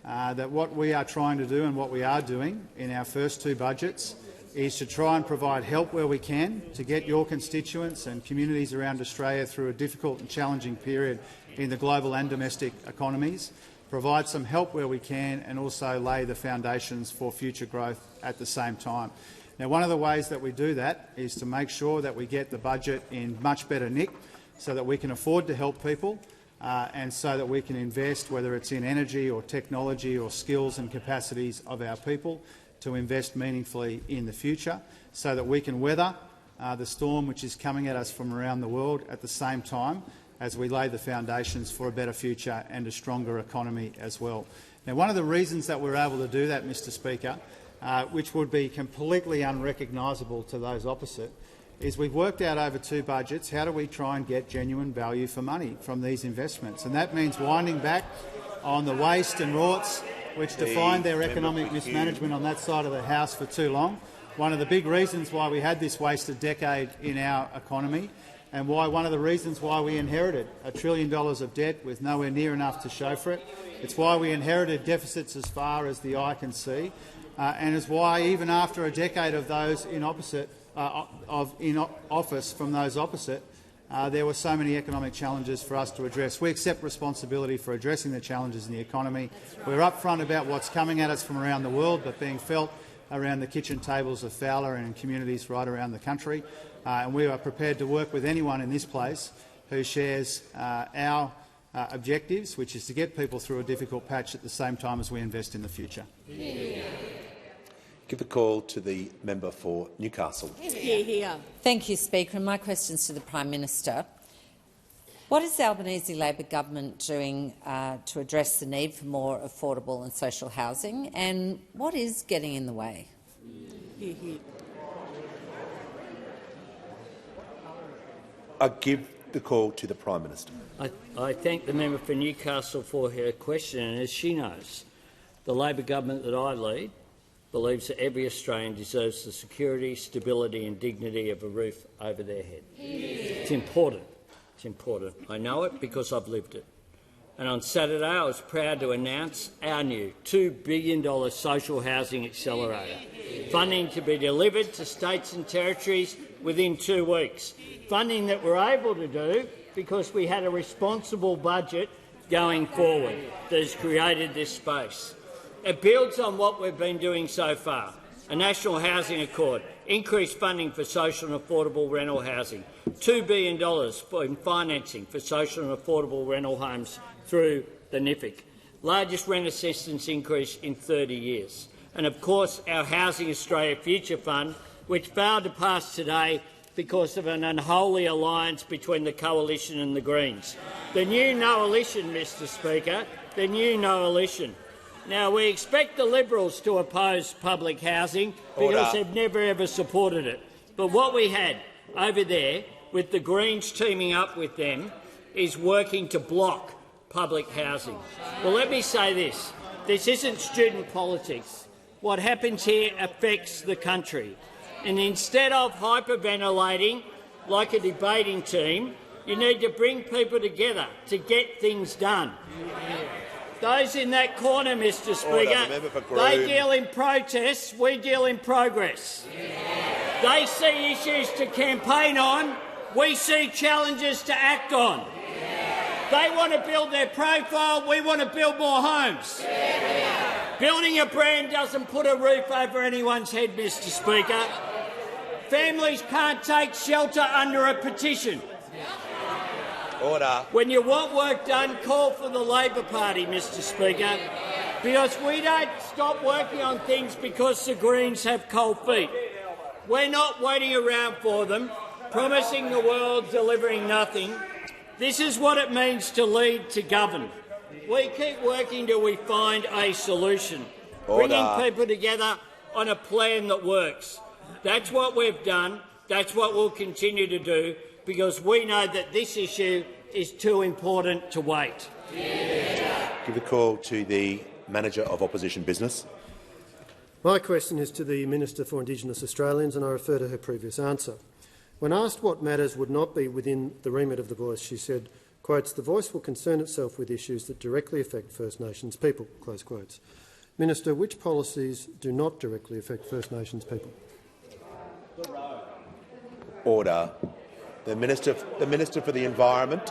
that what we are trying to do and what we are doing in our first two budgets is to try and provide help where we can to get your constituents and communities around Australia through a difficult and challenging period in the global and domestic economies, provide some help where we can, and also lay the foundations for future growth at the same time. Now, one of the ways that we do that is to make sure that we get the budget in much better nick so that we can afford to help people and so that we can invest, whether it's in energy or technology or skills and capacities of our people, to invest meaningfully in the future so that we can weather the storm which is coming at us from around the world at the same time as we lay the foundations for a better future and a stronger economy as well. Now, one of the reasons that we're able to do that, Mr Speaker, which would be completely unrecognisable to those opposite, is we've worked out over two budgets how do we try and get genuine value for money from these investments. And that means winding back on the waste and rorts which defined their economic mismanagement on that side of the House for too long. One of the big reasons why we had this wasted decade in our economy and why one of the reasons why we inherited $1 trillion of debt with nowhere near enough to show for it. It's why we inherited deficits as far as the eye can see, and it's why even after a decade of those in office from those opposite, there were so many economic challenges for us to address. We accept responsibility for addressing the challenges in the economy. We're upfront about what's coming at us from around the world but being felt around the kitchen tables of Fowler and in communities right around the country. And we are prepared to work with anyone in this place who shares our objectives, which is to get people through a difficult patch at the same time as we invest in the future. Give the call to the member for Newcastle. Thank you, Speaker. And my question is to the Prime Minister. What is the Albanese Labor government doing to address the need for more affordable and social housing, and what is getting in the way? I give the call to the Prime Minister. I thank the member for Newcastle for her question, and as she knows, the Labor government that I lead believes that every Australian deserves the security, stability and dignity of a roof over their head. It's important. It's important. I know it because I've lived it. And on Saturday I was proud to announce our new $2 billion social housing accelerator, funding to be delivered to states and territories within 2 weeks, funding that we're able to do because we had a responsible budget going forward that has created this space. It builds on what we've been doing so far: a national housing accord, increased funding for social and affordable rental housing, $2 billion in financing for social and affordable rental homes through the NIFIC, largest rent assistance increase in 30 years, and of course our Housing Australia Future Fund, which failed to pass today because of an unholy alliance between the Coalition and the Greens. The new coalition, Mr Speaker, the new coalition. Now, we expect the Liberals to oppose public housing because they've never ever supported it. But what we had over there, with the Greens teaming up with them, is working to block public housing. Well, let me say this. This isn't student politics. What happens here affects the country. And instead of hyperventilating like a debating team, you need to bring people together to get things done. Those in that corner, Mr Speaker, they deal in protests, we deal in progress. They see issues to campaign on, we see challenges to act on. They want to build their profile, we want to build more homes. Building a brand doesn't put a roof over anyone's head, Mr Speaker. Families can't take shelter under a petition. Order. When you want work done, call for the Labor Party, Mr Speaker, because we don't stop working on things because the Greens have cold feet. We're not waiting around for them, promising the world, delivering nothing. This is what it means to lead, to govern. We keep working till we find a solution, bringing people together on a plan that works. That's what we've done. That's what we'll continue to do, because we know that this issue is too important to wait. Give the call to the Manager of Opposition Business. My question is to the Minister for Indigenous Australians, and I refer to her previous answer. When asked what matters would not be within the remit of the Voice, she said, quotes, "The Voice will concern itself with issues that directly affect First Nations people." Close quotes. Minister, which policies do not directly affect First Nations people? Order. The Minister for the Environment.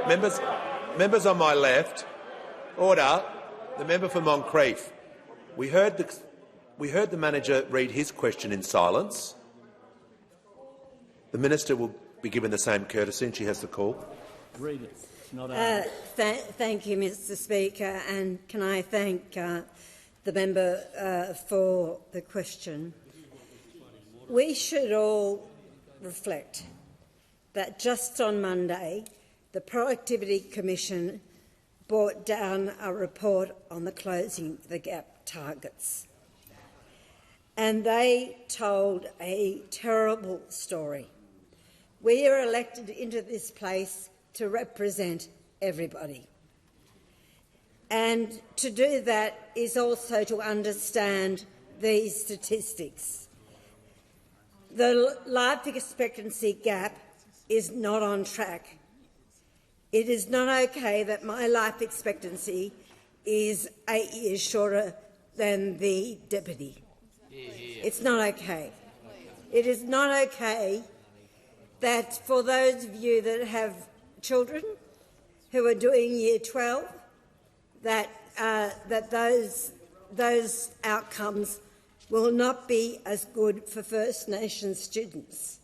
Members on my left. Order. The member for Moncrieff. We heard the manager read his question in silence. The minister will be given the same courtesy, and she has the call. Read it. Thank you, Mr Speaker, and can I thank the member for the question. We should all reflect that just on Monday, the Productivity Commission brought down a report on the Closing the Gap targets. And they told a terrible story. We are elected into this place to represent everybody. And to do that is also to understand these statistics. The life expectancy gap is not on track. It is not okay that my life expectancy is 8 years shorter than the deputy. It's not okay. It is not okay that for those of you that have children who are doing Year 12, that those outcomes will not be as good for First Nations students.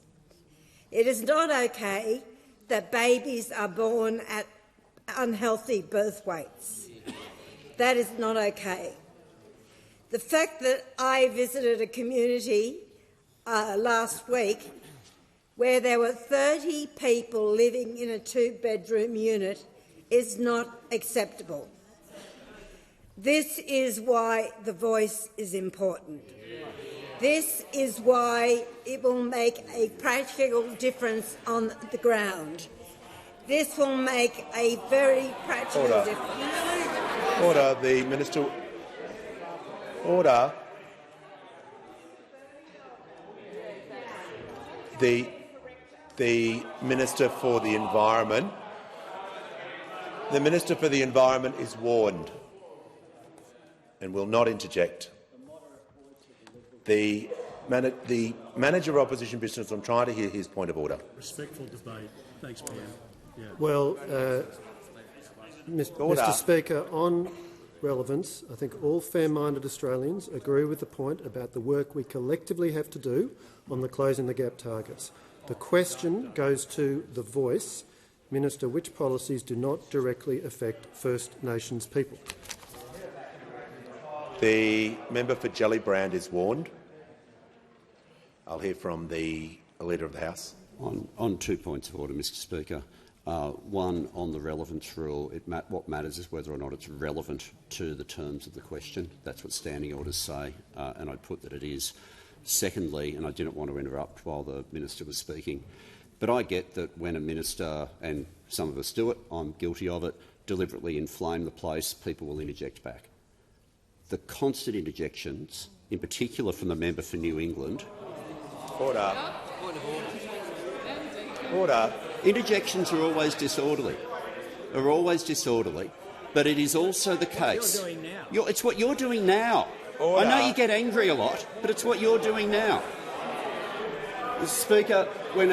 It is not okay that babies are born at unhealthy birth weights. That is not okay. The fact that I visited a community last week where there were 30 people living in a 2-bedroom unit is not acceptable. This is why the voice is important. This is why it will make a practical difference on the ground. This will make a very practical difference. Order. The Minister. Order. The Minister for the Environment. The Minister for the Environment is warned and will not interject. The Manager of Opposition Business, I'm trying to hear his point of order. Respectful debate. Thanks, PM. Yeah. Well, Mr. Speaker, on relevance, I think all fair-minded Australians agree with the point about the work we collectively have to do on the Closing the Gap targets. The question goes to the voice. Minister, which policies do not directly affect First Nations people? The member for Gellibrand is warned. I'll hear from the Leader of the House. On 2 points of order, Mr. Speaker. One, on the relevance rule, what matters is whether or not it's relevant to the terms of the question. That's what standing orders say, and I'd put that it is. Secondly, and I didn't want to interrupt while the minister was speaking, but I get that when a minister, and some of us do it, I'm guilty of it, deliberately inflame the place, people will interject back. The constant interjections, in particular from the member for New England. Order. Order. Interjections are always disorderly. But it is also the case. It's what you're doing now. Order. I know you get angry a lot, but it's what you're doing now. Mr. Speaker, when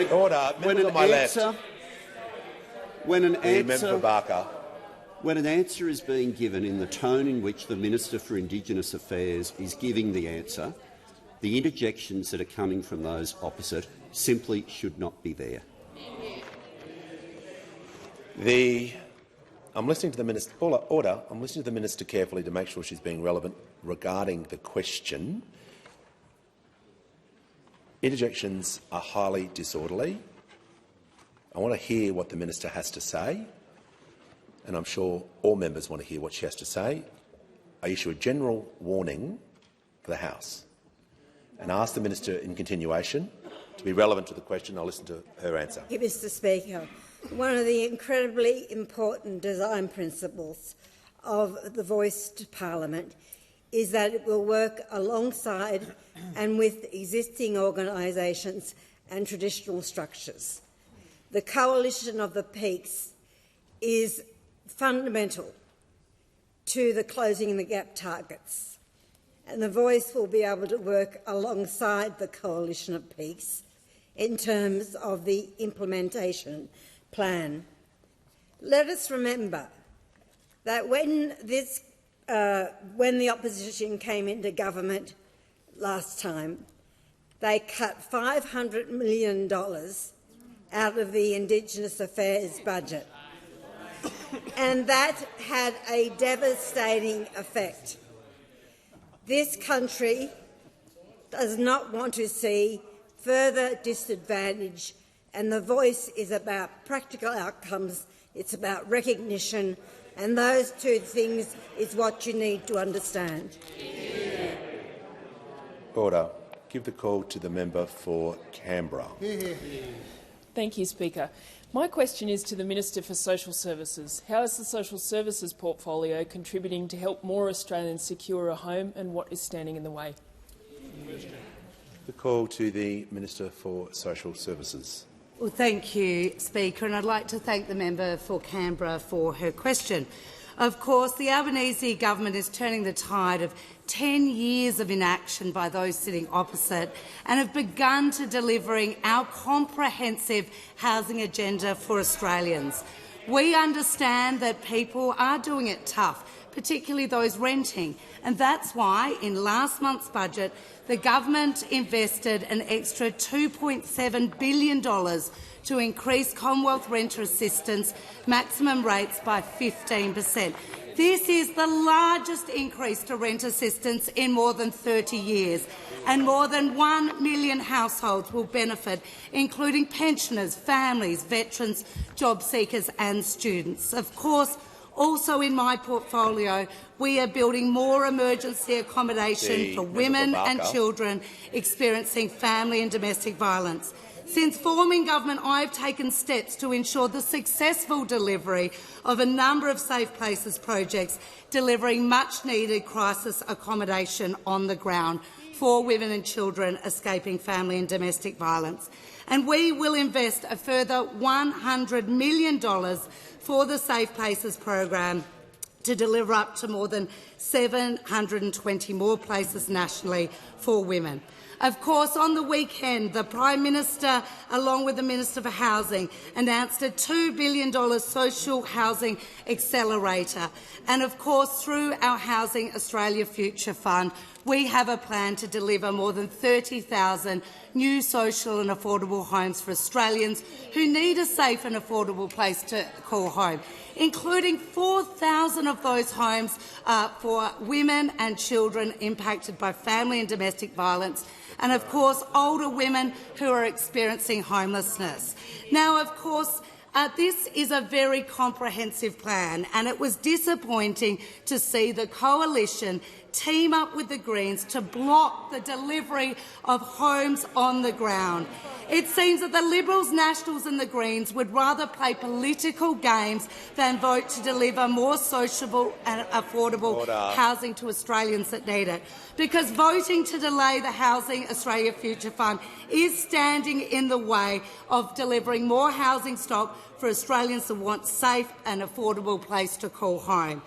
an answer is being given in the tone in which the Minister for Indigenous Affairs is giving the answer, the interjections that are coming from those opposite simply should not be there. I'm listening to the minister. Order. I'm listening to the minister carefully to make sure she's being relevant regarding the question. Interjections are highly disorderly. I want to hear what the minister has to say, and I'm sure all members want to hear what she has to say. I issue a general warning for the House and ask the minister in continuation to be relevant to the question. I'll listen to her answer. Thank you, Mr. Speaker. One of the incredibly important design principles of the Voice to Parliament is that it will work alongside and with existing organisations and traditional structures. The coalition of the peaks is fundamental to the Closing the Gap targets, and the Voice will be able to work alongside the coalition of peaks in terms of the implementation plan. Let us remember that when the opposition came into government last time, they cut $500 million out of the Indigenous Affairs budget, and that had a devastating effect. This country does not want to see further disadvantage, and the Voice is about practical outcomes. It's about recognition, and those two things is what you need to understand. Order. Give the call to the member for Canberra. Thank you, Speaker. My question is to the Minister for Social Services. How is the social services portfolio contributing to help more Australians secure a home, and what is standing in the way? The call to the Minister for Social Services. Well, thank you, Speaker, and I'd like to thank the member for Canberra for her question. Of course, the Albanese government is turning the tide of 10 years of inaction by those sitting opposite and have begun to delivering our comprehensive housing agenda for Australians. We understand that people are doing it tough, particularly those renting, and that's why in last month's budget the government invested an extra $2.7 billion to increase Commonwealth renter assistance maximum rates by 15%. This is the largest increase to rent assistance in more than 30 years, and more than 1 million households will benefit, including pensioners, families, veterans, job seekers and students. Of course, also in my portfolio, we are building more emergency accommodation for women and children experiencing family and domestic violence. Since forming government, I have taken steps to ensure the successful delivery of a number of Safe Places projects, delivering much-needed crisis accommodation on the ground for women and children escaping family and domestic violence. And we will invest a further $100 million for the Safe Places program to deliver up to more than 720 more places nationally for women. Of course, on the weekend, the Prime Minister, along with the Minister for Housing, announced a $2 billion social housing accelerator. And of course, through our Housing Australia Future Fund, we have a plan to deliver more than 30,000 new social and affordable homes for Australians who need a safe and affordable place to call home, including 4,000 of those homes for women and children impacted by family and domestic violence, and of course older women who are experiencing homelessness. Now, of course, this is a very comprehensive plan, and it was disappointing to see the coalition team up with the Greens to block the delivery of homes on the ground. It seems that the Liberals, Nationals and the Greens would rather play political games than vote to deliver more sociable and affordable housing to Australians that need it. Because voting to delay the Housing Australia Future Fund is standing in the way of delivering more housing stock for Australians that want safe and affordable place to call home.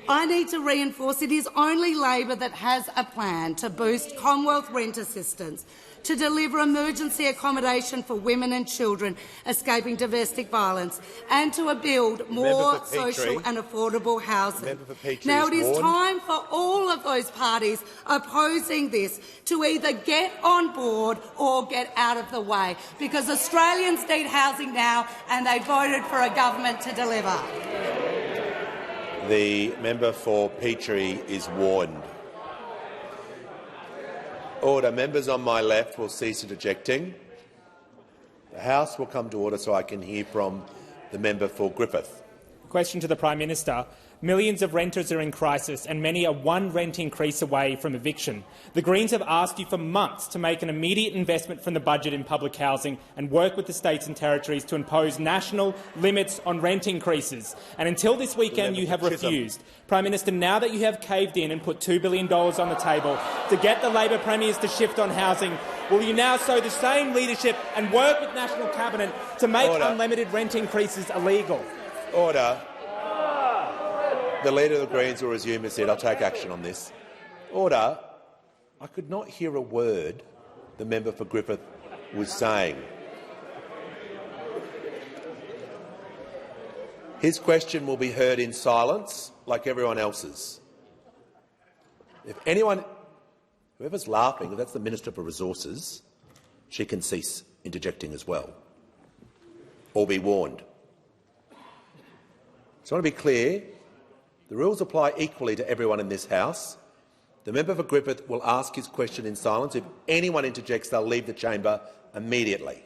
I need to reinforce it is only Labor that has a plan to boost Commonwealth rent assistance, to deliver emergency accommodation for women and children escaping domestic violence, and to build more social and affordable housing. Now it is time for all of those parties opposing this to either get on board or get out of the way, because Australians need housing now and they voted for a government to deliver. The member for Petrie is warned. Order. Members on my left will cease interjecting. The House will come to order so I can hear from the member for Griffith. Question to the Prime Minister. Millions of renters are in crisis and many are one rent increase away from eviction. The Greens have asked you for months to make an immediate investment from the budget in public housing and work with the states and territories to impose national limits on rent increases. And until this weekend you have refused. Prime Minister, now that you have caved in and put $2 billion on the table to get the Labor premiers to shift on housing, will you now show the same leadership and work with National Cabinet to make unlimited rent increases illegal? Order. The Leader of the Greens will resume his seat. I'll take action on this. Order. I could not hear a word the member for Griffith was saying. His question will be heard in silence, like everyone else's. If anyone, whoever's laughing, if that's the Minister for Resources, she can cease interjecting as well, or be warned. So I want to be clear. The rules apply equally to everyone in this House. The member for Griffith will ask his question in silence. If anyone interjects, they'll leave the chamber immediately.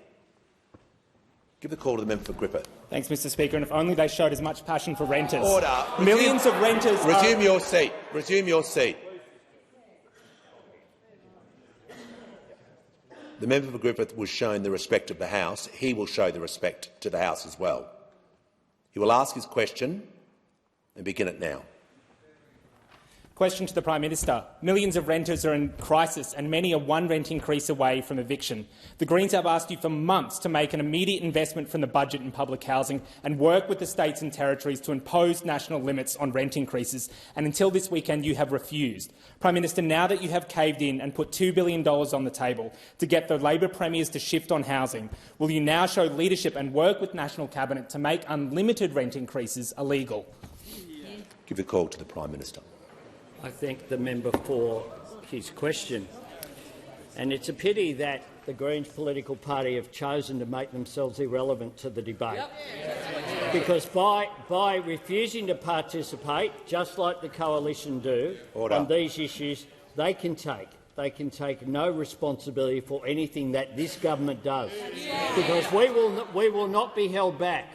Give the call to the member for Griffith. Thanks, Mr. Speaker. And if only they showed as much passion for renters. Order. Millions of renters. Resume your seat. Resume your seat. The member for Griffith was shown the respect of the House. He will show the respect to the House as well. He will ask his question and begin it now. Question to the Prime Minister. Millions of renters are in crisis and many are one rent increase away from eviction. The Greens have asked you for months to make an immediate investment from the budget in public housing and work with the states and territories to impose national limits on rent increases, and until this weekend you have refused. Prime Minister, now that you have caved in and put $2 billion on the table to get the Labor premiers to shift on housing, will you now show leadership and work with National Cabinet to make unlimited rent increases illegal? Give the call to the Prime Minister. I thank the member for his question. And it's a pity that the Greens political party have chosen to make themselves irrelevant to the debate. Because by refusing to participate, just like the coalition do, on these issues, they can take no responsibility for anything that this government does. Because we will not be held back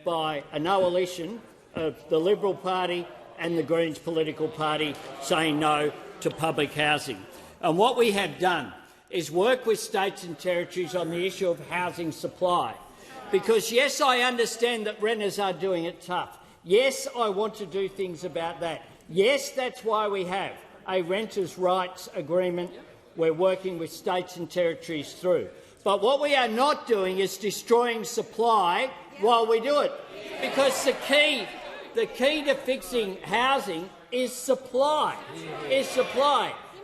by a coalition of the Liberal Party and the Greens political party saying no to public housing. And what we have done is work with states and territories on the issue of housing supply. Because, yes, I understand that renters are doing it tough. Yes, I want to do things about that. Yes, that's why we have a renters' rights agreement we're working with states and territories through. But what we are not doing is destroying supply while we do it. Because the key to fixing housing is supply.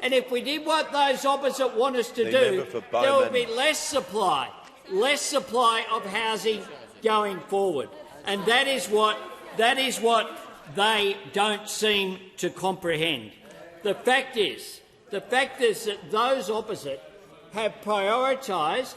And if we did what those opposite want us to do, there would be less supply of housing going forward. And that is what they don't seem to comprehend. The fact is that those opposite have prioritised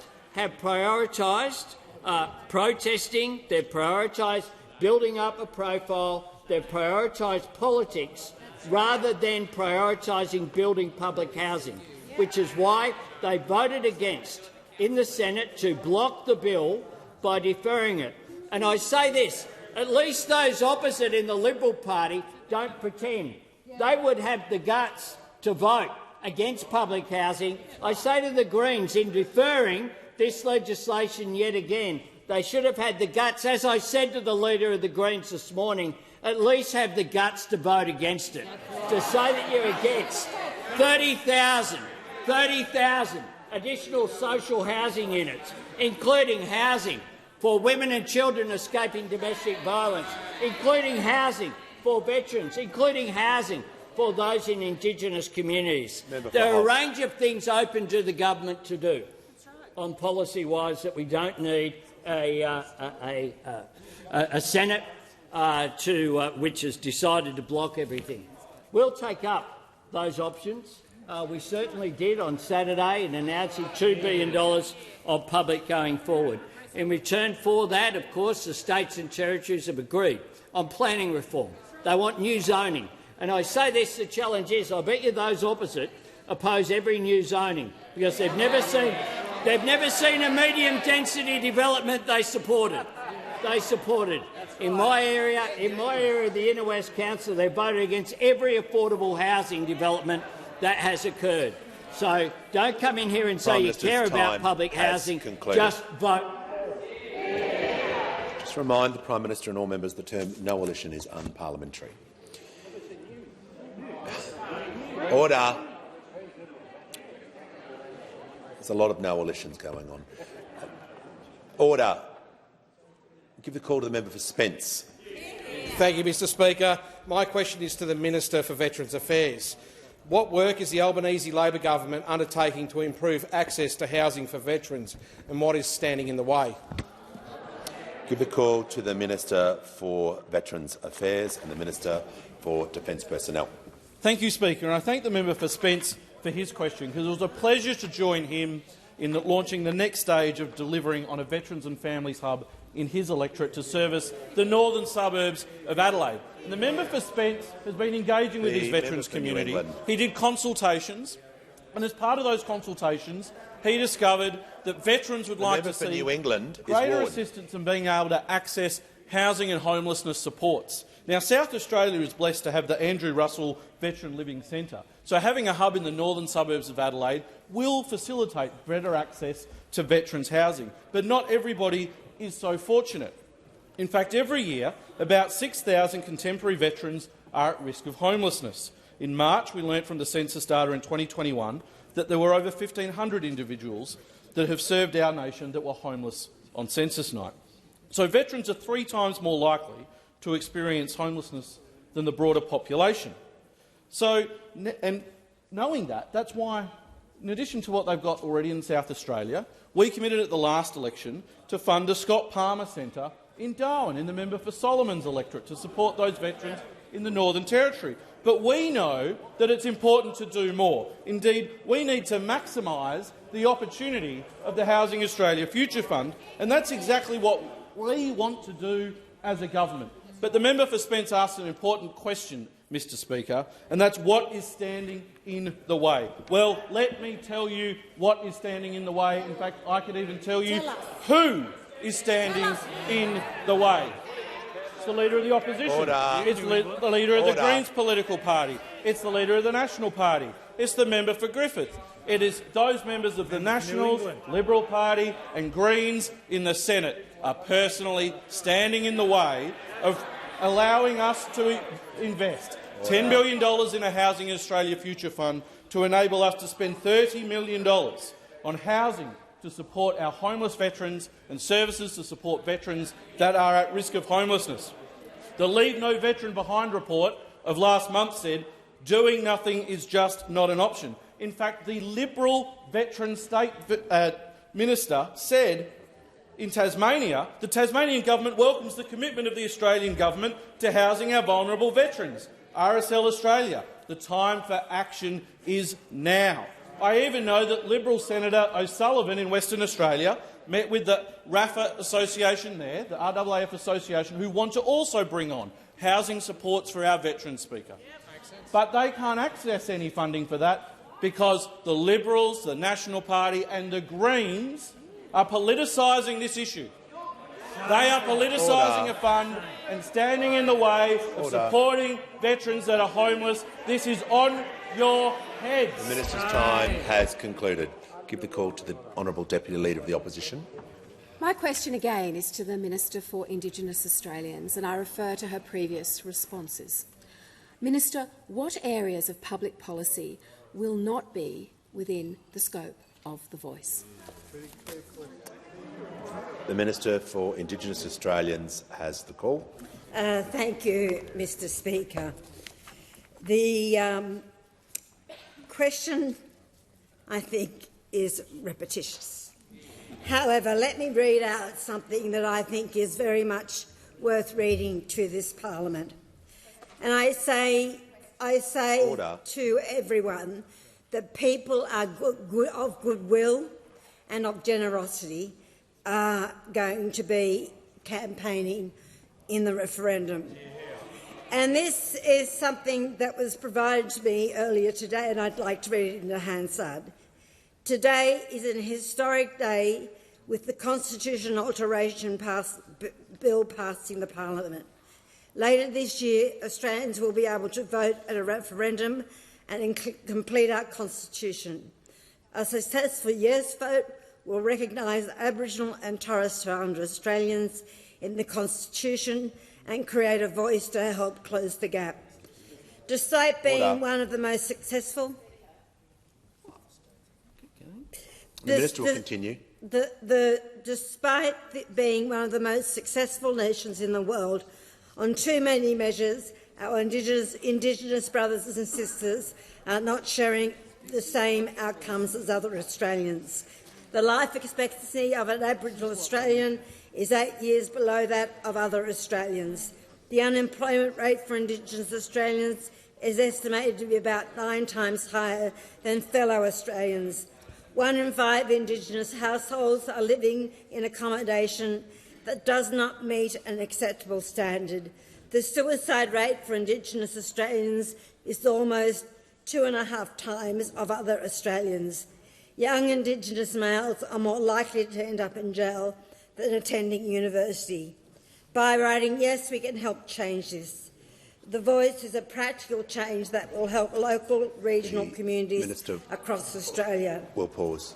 protesting, they've prioritised building up a profile, they've prioritised politics rather than prioritising building public housing, which is why they voted against in the Senate to block the bill by deferring it. And I say this, at least those opposite in the Liberal Party don't pretend. They would have the guts to vote against public housing. I say to the Greens, in deferring this legislation yet again, they should have had the guts, as I said to the Leader of the Greens this morning, at least have the guts to vote against it, to say that you're against 30,000 additional social housing units, including housing for women and children escaping domestic violence, including housing for veterans, including housing for those in Indigenous communities. There are a range of things open to the government to do on policy-wise that we don't need a Senate which has decided to block everything. We'll take up those options. We certainly did on Saturday in announcing $2 billion of public going forward. In return for that, of course, the states and territories have agreed on planning reform. They want new zoning. And I say this, the challenge is, I bet you those opposite oppose every new zoning because they've never seen a medium-density development they supported. In my area, the Inner West Council, they voted against every affordable housing development that has occurred. So don't come in here and say you care about public housing. Just vote. Just remind the Prime Minister and all members the term no-alition is unparliamentary. Order. There's a lot of no-alitions going on. Order. Give the call to the member for Spence. Thank you, Mr Speaker. My question is to the Minister for Veterans Affairs. What work is the Albanese Labor government undertaking to improve access to housing for veterans, and what is standing in the way? Give the call to the Minister for Veterans Affairs and the Minister for Defence Personnel. Thank you, Speaker. And I thank the member for Spence for his question, because it was a pleasure to join him in launching the next stage of delivering on a Veterans and Families Hub in his electorate to service the northern suburbs of Adelaide. And the member for Spence has been engaging with his veterans community. He did consultations, and as part of those consultations, he discovered that veterans would like to see greater assistance in being able to access housing and homelessness supports. Now, South Australia is blessed to have the Andrew Russell Veteran Living Centre, so having a hub in the northern suburbs of Adelaide will facilitate better access to veterans' housing. But not everybody is so fortunate. In fact, every year, about 6,000 contemporary veterans are at risk of homelessness. In March, we learnt from the census data in 2021 that there were over 1,500 individuals that have served our nation that were homeless on census night. So veterans are 3 times more likely to experience homelessness than the broader population. So, and knowing that, that's why, in addition to what they've got already in South Australia, we committed at the last election to fund the Scott Palmer Centre in Darwin, in the member for Solomon's electorate, to support those veterans in the Northern Territory. But we know that it's important to do more. Indeed, we need to maximise the opportunity of the Housing Australia Future Fund, and that's exactly what we want to do as a government. But the member for Spence asked an important question, Mr Speaker, and that's what is standing in the way. Well, let me tell you what is standing in the way. In fact, I could even tell you who is standing in the way. It's the Leader of the Opposition. Order. It's the Leader of the Order. Greens political party. It's the Leader of the National Party. It's the member for Griffith. It is those members of the Nationals, Liberal Party and Greens in the Senate are personally standing in the way of allowing us to invest $10 billion in a Housing Australia Future Fund to enable us to spend $30 million on housing to support our homeless veterans and services to support veterans that are at risk of homelessness. The Leave No Veteran Behind report of last month said doing nothing is just not an option. In fact, the Liberal Veteran State Minister said in Tasmania, the Tasmanian government welcomes the commitment of the Australian government to housing our vulnerable veterans. RSL Australia, the time for action is now. I even know that Liberal Senator O'Sullivan in Western Australia met with the RAFA Association there, the RAAF Association, who want to also bring on housing supports for our veterans, Speaker. But they can't access any funding for that because the Liberals, the National Party and the Greens are politicising this issue. They are politicising a fund and standing in the way of supporting veterans that are homeless. This is on your heads. The minister's time has concluded. Give the call to the Honourable Deputy Leader of the Opposition. My question again is to the Minister for Indigenous Australians, and I refer to her previous responses. Minister, what areas of public policy will not be within the scope of the Voice? The Minister for Indigenous Australians has the call. Thank you, Mr Speaker. The question, I think, is repetitious. However, let me read out something that I think is very much worth reading to this parliament. And I say to everyone that people are of goodwill and of generosity are going to be campaigning in the referendum. And this is something that was provided to me earlier today, and I'd like to read it into Hansard. Today is an historic day with the constitutional alteration bill passing the parliament. Later this year, Australians will be able to vote at a referendum and complete our constitution. A successful yes vote will recognise Aboriginal and Torres Strait Islander Australians in the constitution and create a voice to help close the gap. Despite being one of the most successful... The Minister will continue. Despite being one of the most successful nations in the world, on too many measures, our Indigenous brothers and sisters are not sharing the same outcomes as other Australians. The life expectancy of an Aboriginal Australian is 8 years below that of other Australians. The unemployment rate for Indigenous Australians is estimated to be about 9 times higher than fellow Australians. 1 in 5 Indigenous households are living in accommodation that does not meet an acceptable standard. The suicide rate for Indigenous Australians is almost 2.5 times of other Australians. Young Indigenous males are more likely to end up in jail than attending university. By writing yes, we can help change this. The Voice is a practical change that will help local, regional communities across Australia. We'll pause.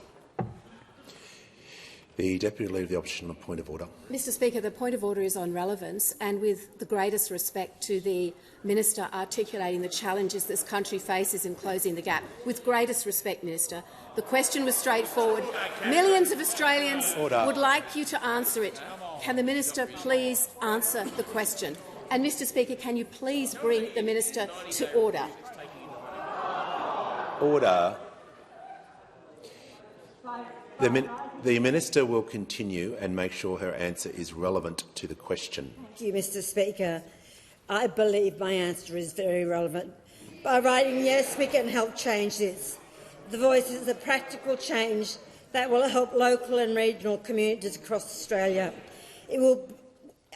The Deputy Leader of the Opposition on point of order. Mr Speaker, the point of order is on relevance, and with the greatest respect to the Minister articulating the challenges this country faces in closing the gap. With greatest respect, Minister, the question was straightforward. Millions of Australians would like you to answer it. Can the Minister please answer the question? And, Mr Speaker, can you please bring the Minister to order? Order. The Minister will continue and make sure her answer is relevant to the question. Thank you, Mr Speaker. I believe my answer is very relevant. By writing yes, we can help change this. The Voice is a practical change that will help local and regional communities across Australia.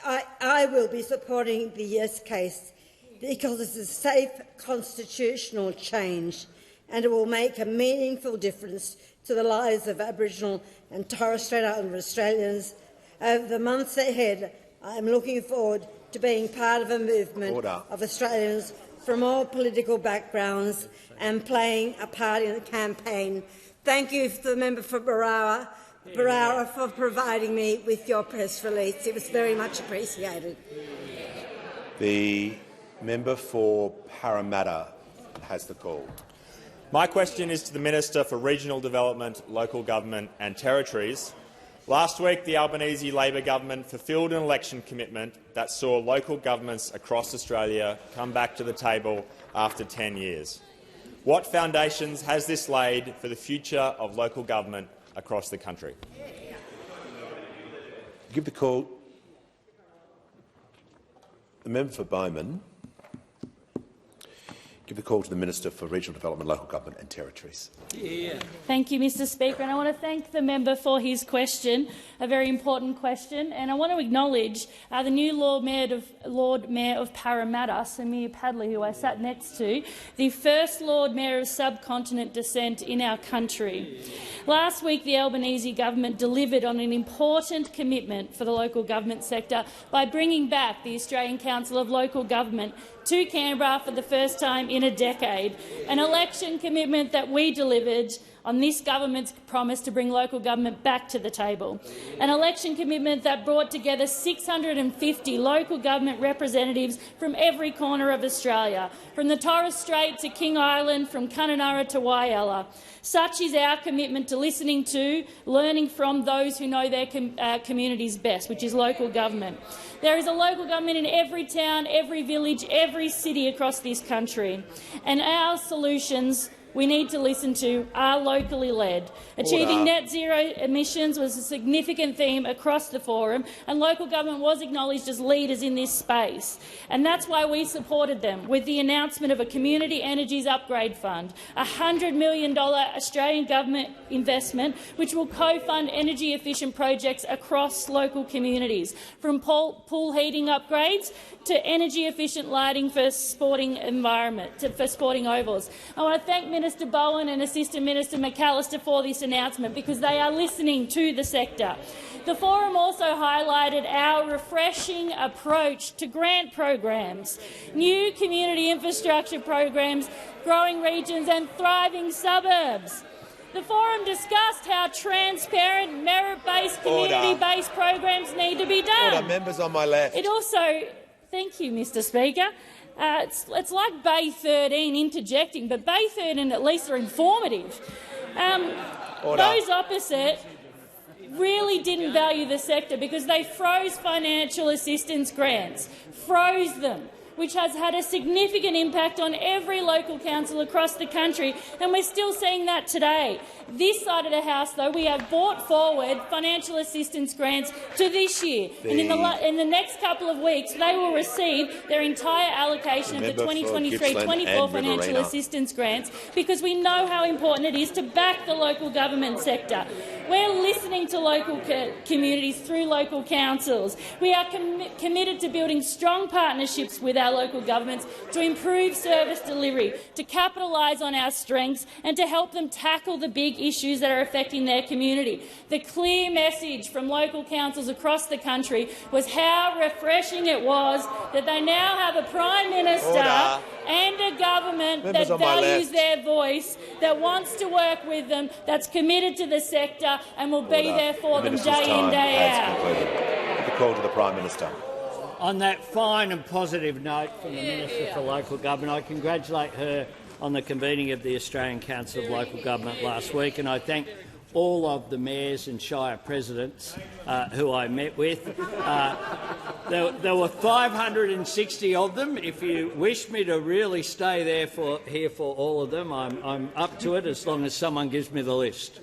I will be supporting the yes case because it's a safe constitutional change and it will make a meaningful difference to the lives of Aboriginal and Torres Strait Islander Australians. Over the months ahead, I am looking forward to being part of a movement of Australians from all political backgrounds and playing a part in the campaign. Thank you to the member for Berowra for providing me with your press release. It was very much appreciated. The member for Parramatta has the call. My question is to the Minister for Regional Development, Local Government and Territories. Last week, the Albanese Labor government fulfilled an election commitment that saw local governments across Australia come back to the table after 10 years. What foundations has this laid for the future of local government across the country? Give the call. The member for Bowman. Give the call to the Minister for Regional Development, Local Government and Territories. Thank you, Mr Speaker. And I want to thank the member for his question, a very important question. And I want to acknowledge the new Lord Mayor of Parramatta, Samir Padley, who I sat next to, the first Lord Mayor of subcontinent descent in our country. Last week, the Albanese government delivered on an important commitment for the local government sector by bringing back the Australian Council of Local Government to Canberra for the first time in a decade, an election commitment that we delivered on this government's promise to bring local government back to the table, an election commitment that brought together 650 local government representatives from every corner of Australia, from the Torres Strait to King Island, from Kununurra to Whyalla. Such is our commitment to listening to, learning from those who know their communities best, which is local government. There is a local government in every town, every village, every city across this country, and our solutions we need to listen to are locally led. Achieving net zero emissions was a significant theme across the forum, and local government was acknowledged as leaders in this space. And that's why we supported them with the announcement of a Community Energies Upgrade Fund, a $100 million Australian government investment which will co-fund energy-efficient projects across local communities, from pool heating upgrades to energy-efficient lighting for sporting ovals. I want to thank Minister Bowen and Assistant Minister McAllister for this announcement because they are listening to the sector. The forum also highlighted our refreshing approach to grant programs, new community infrastructure programs, growing regions and thriving suburbs. The forum discussed how transparent, merit-based, community-based programs need to be done. Order. Members on my left. It also, thank you, Mr Speaker. It's like Bay 13 interjecting, but Bay 13 at least are informative. Those opposite really didn't value the sector because they froze financial assistance grants, froze them, which has had a significant impact on every local council across the country, and we're still seeing that today. This side of the House, though, we have brought forward financial assistance grants to this year, and in the next couple of weeks they will receive their entire allocation of the 2023-24 financial assistance grants because we know how important it is to back the local government sector. We're listening to local communities through local councils. We are committed to building strong partnerships with our local governments to improve service delivery, to capitalise on our strengths and to help them tackle the big issues that are affecting their community. The clear message from local councils across the country was how refreshing it was that they now have a Prime Minister and a government that values their voice, that wants to work with them, that's committed to the sector Australia and will be there for them day in, day out. The call to the Prime Minister. On that fine and positive note from the Minister for Local Government, I congratulate her on the convening of the Australian Council of Local Government last week, and I thank all of the mayors and shire presidents who I met with. There were 560 of them. If you wish me to really stay there here for all of them, I'm up to it as long as someone gives me the list.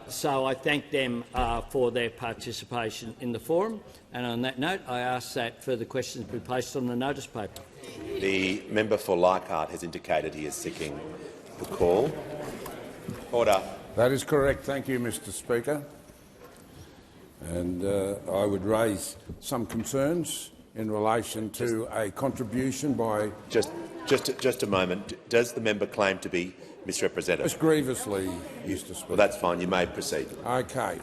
So I thank them for their participation in the forum. And on that note, I ask that further questions be placed on the notice paper. The member for Leichhardt has indicated he is seeking the call. Order. That is correct. Thank you, Mr. Speaker. And I would raise some concerns in relation to a contribution by... Just a moment. Does the member claim to be misrepresented? It's grievously, Mr. Speaker. Well, that's fine. You may proceed. Okay.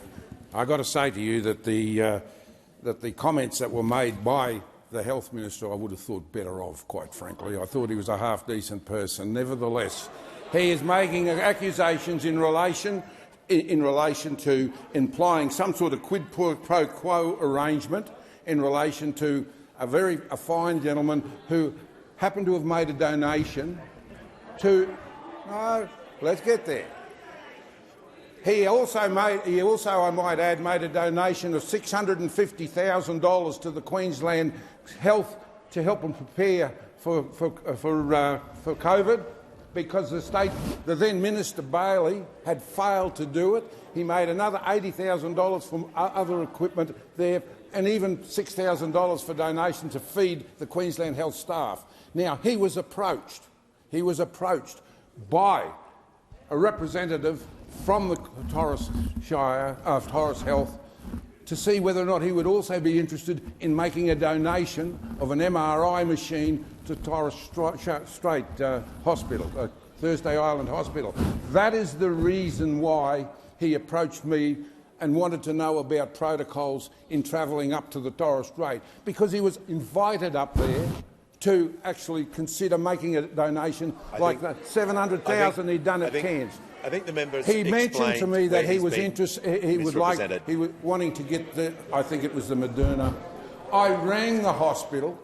I've got to say to you that the comments that were made by the Health Minister I would have thought better of, quite frankly. I thought he was a half-decent person. Nevertheless, he is making accusations in relation to implying some sort of quid pro quo arrangement in relation to a fine gentleman who happened to have made a donation to... No, let's get there. He also, I might add, made a donation of $650,000 to the Queensland Health to help them prepare for COVID, because the then Minister Bailey had failed to do it. He made another $80,000 from other equipment there, and even $6,000 for donation to feed the Queensland Health staff. Now, he was approached by a representative from the Torres Shire of Torres Health to see whether or not he would also be interested in making a donation of an MRI machine to Torres Strait Hospital, Thursday Island Hospital. That is the reason why he approached me and wanted to know about protocols in travelling up to the Torres Strait, because he was invited up there to actually consider making a donation like that $700,000 he'd done at Cairns. I think the members. He mentioned to me that he was interested. He was wanting to get the. I think it was the Moderna. I rang the hospital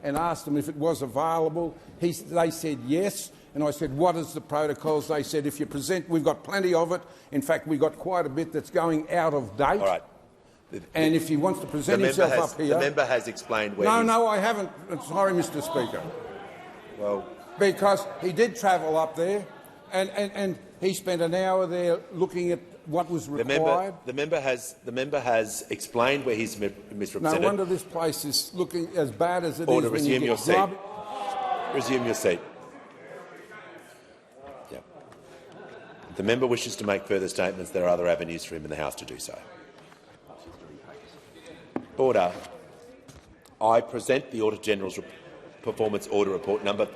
and asked them if it was available. They said yes, and I said, "What is the protocols?" They said, "If you present, we've got plenty of it. In fact, we've got quite a bit that's going out of date." All right. And if he wants to present himself up here, the member has explained where. No, I haven't. Sorry, Mr. Speaker. Well, because he did travel up there. And he spent an hour there looking at what was required. The member has explained where he's misrepresented. No wonder this place is looking as bad as it Order, is. Resume your seat. Resume your seat. Yeah. If the member wishes to make further statements, there are other avenues for him in the House to do so. Order. I present the Auditor General's Performance Order Report number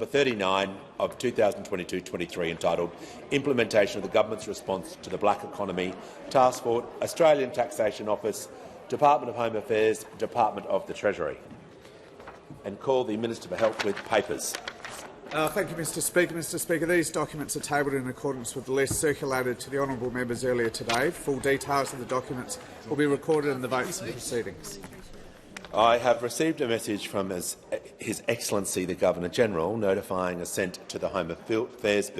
39 of 2022-23, entitled Implementation of the Government's Response to the Black Economy Task Force, Australian Taxation Office, Department of Home Affairs, Department of the Treasury, and call the Minister for Health with papers. Thank you, Mr. Speaker. Mr. Speaker, these documents are tabled in accordance with the list circulated to the honourable members earlier today. Full details of the documents will be recorded in the votes and proceedings. I have received a message from His Excellency the Governor-General notifying assent to the Home Affairs Bill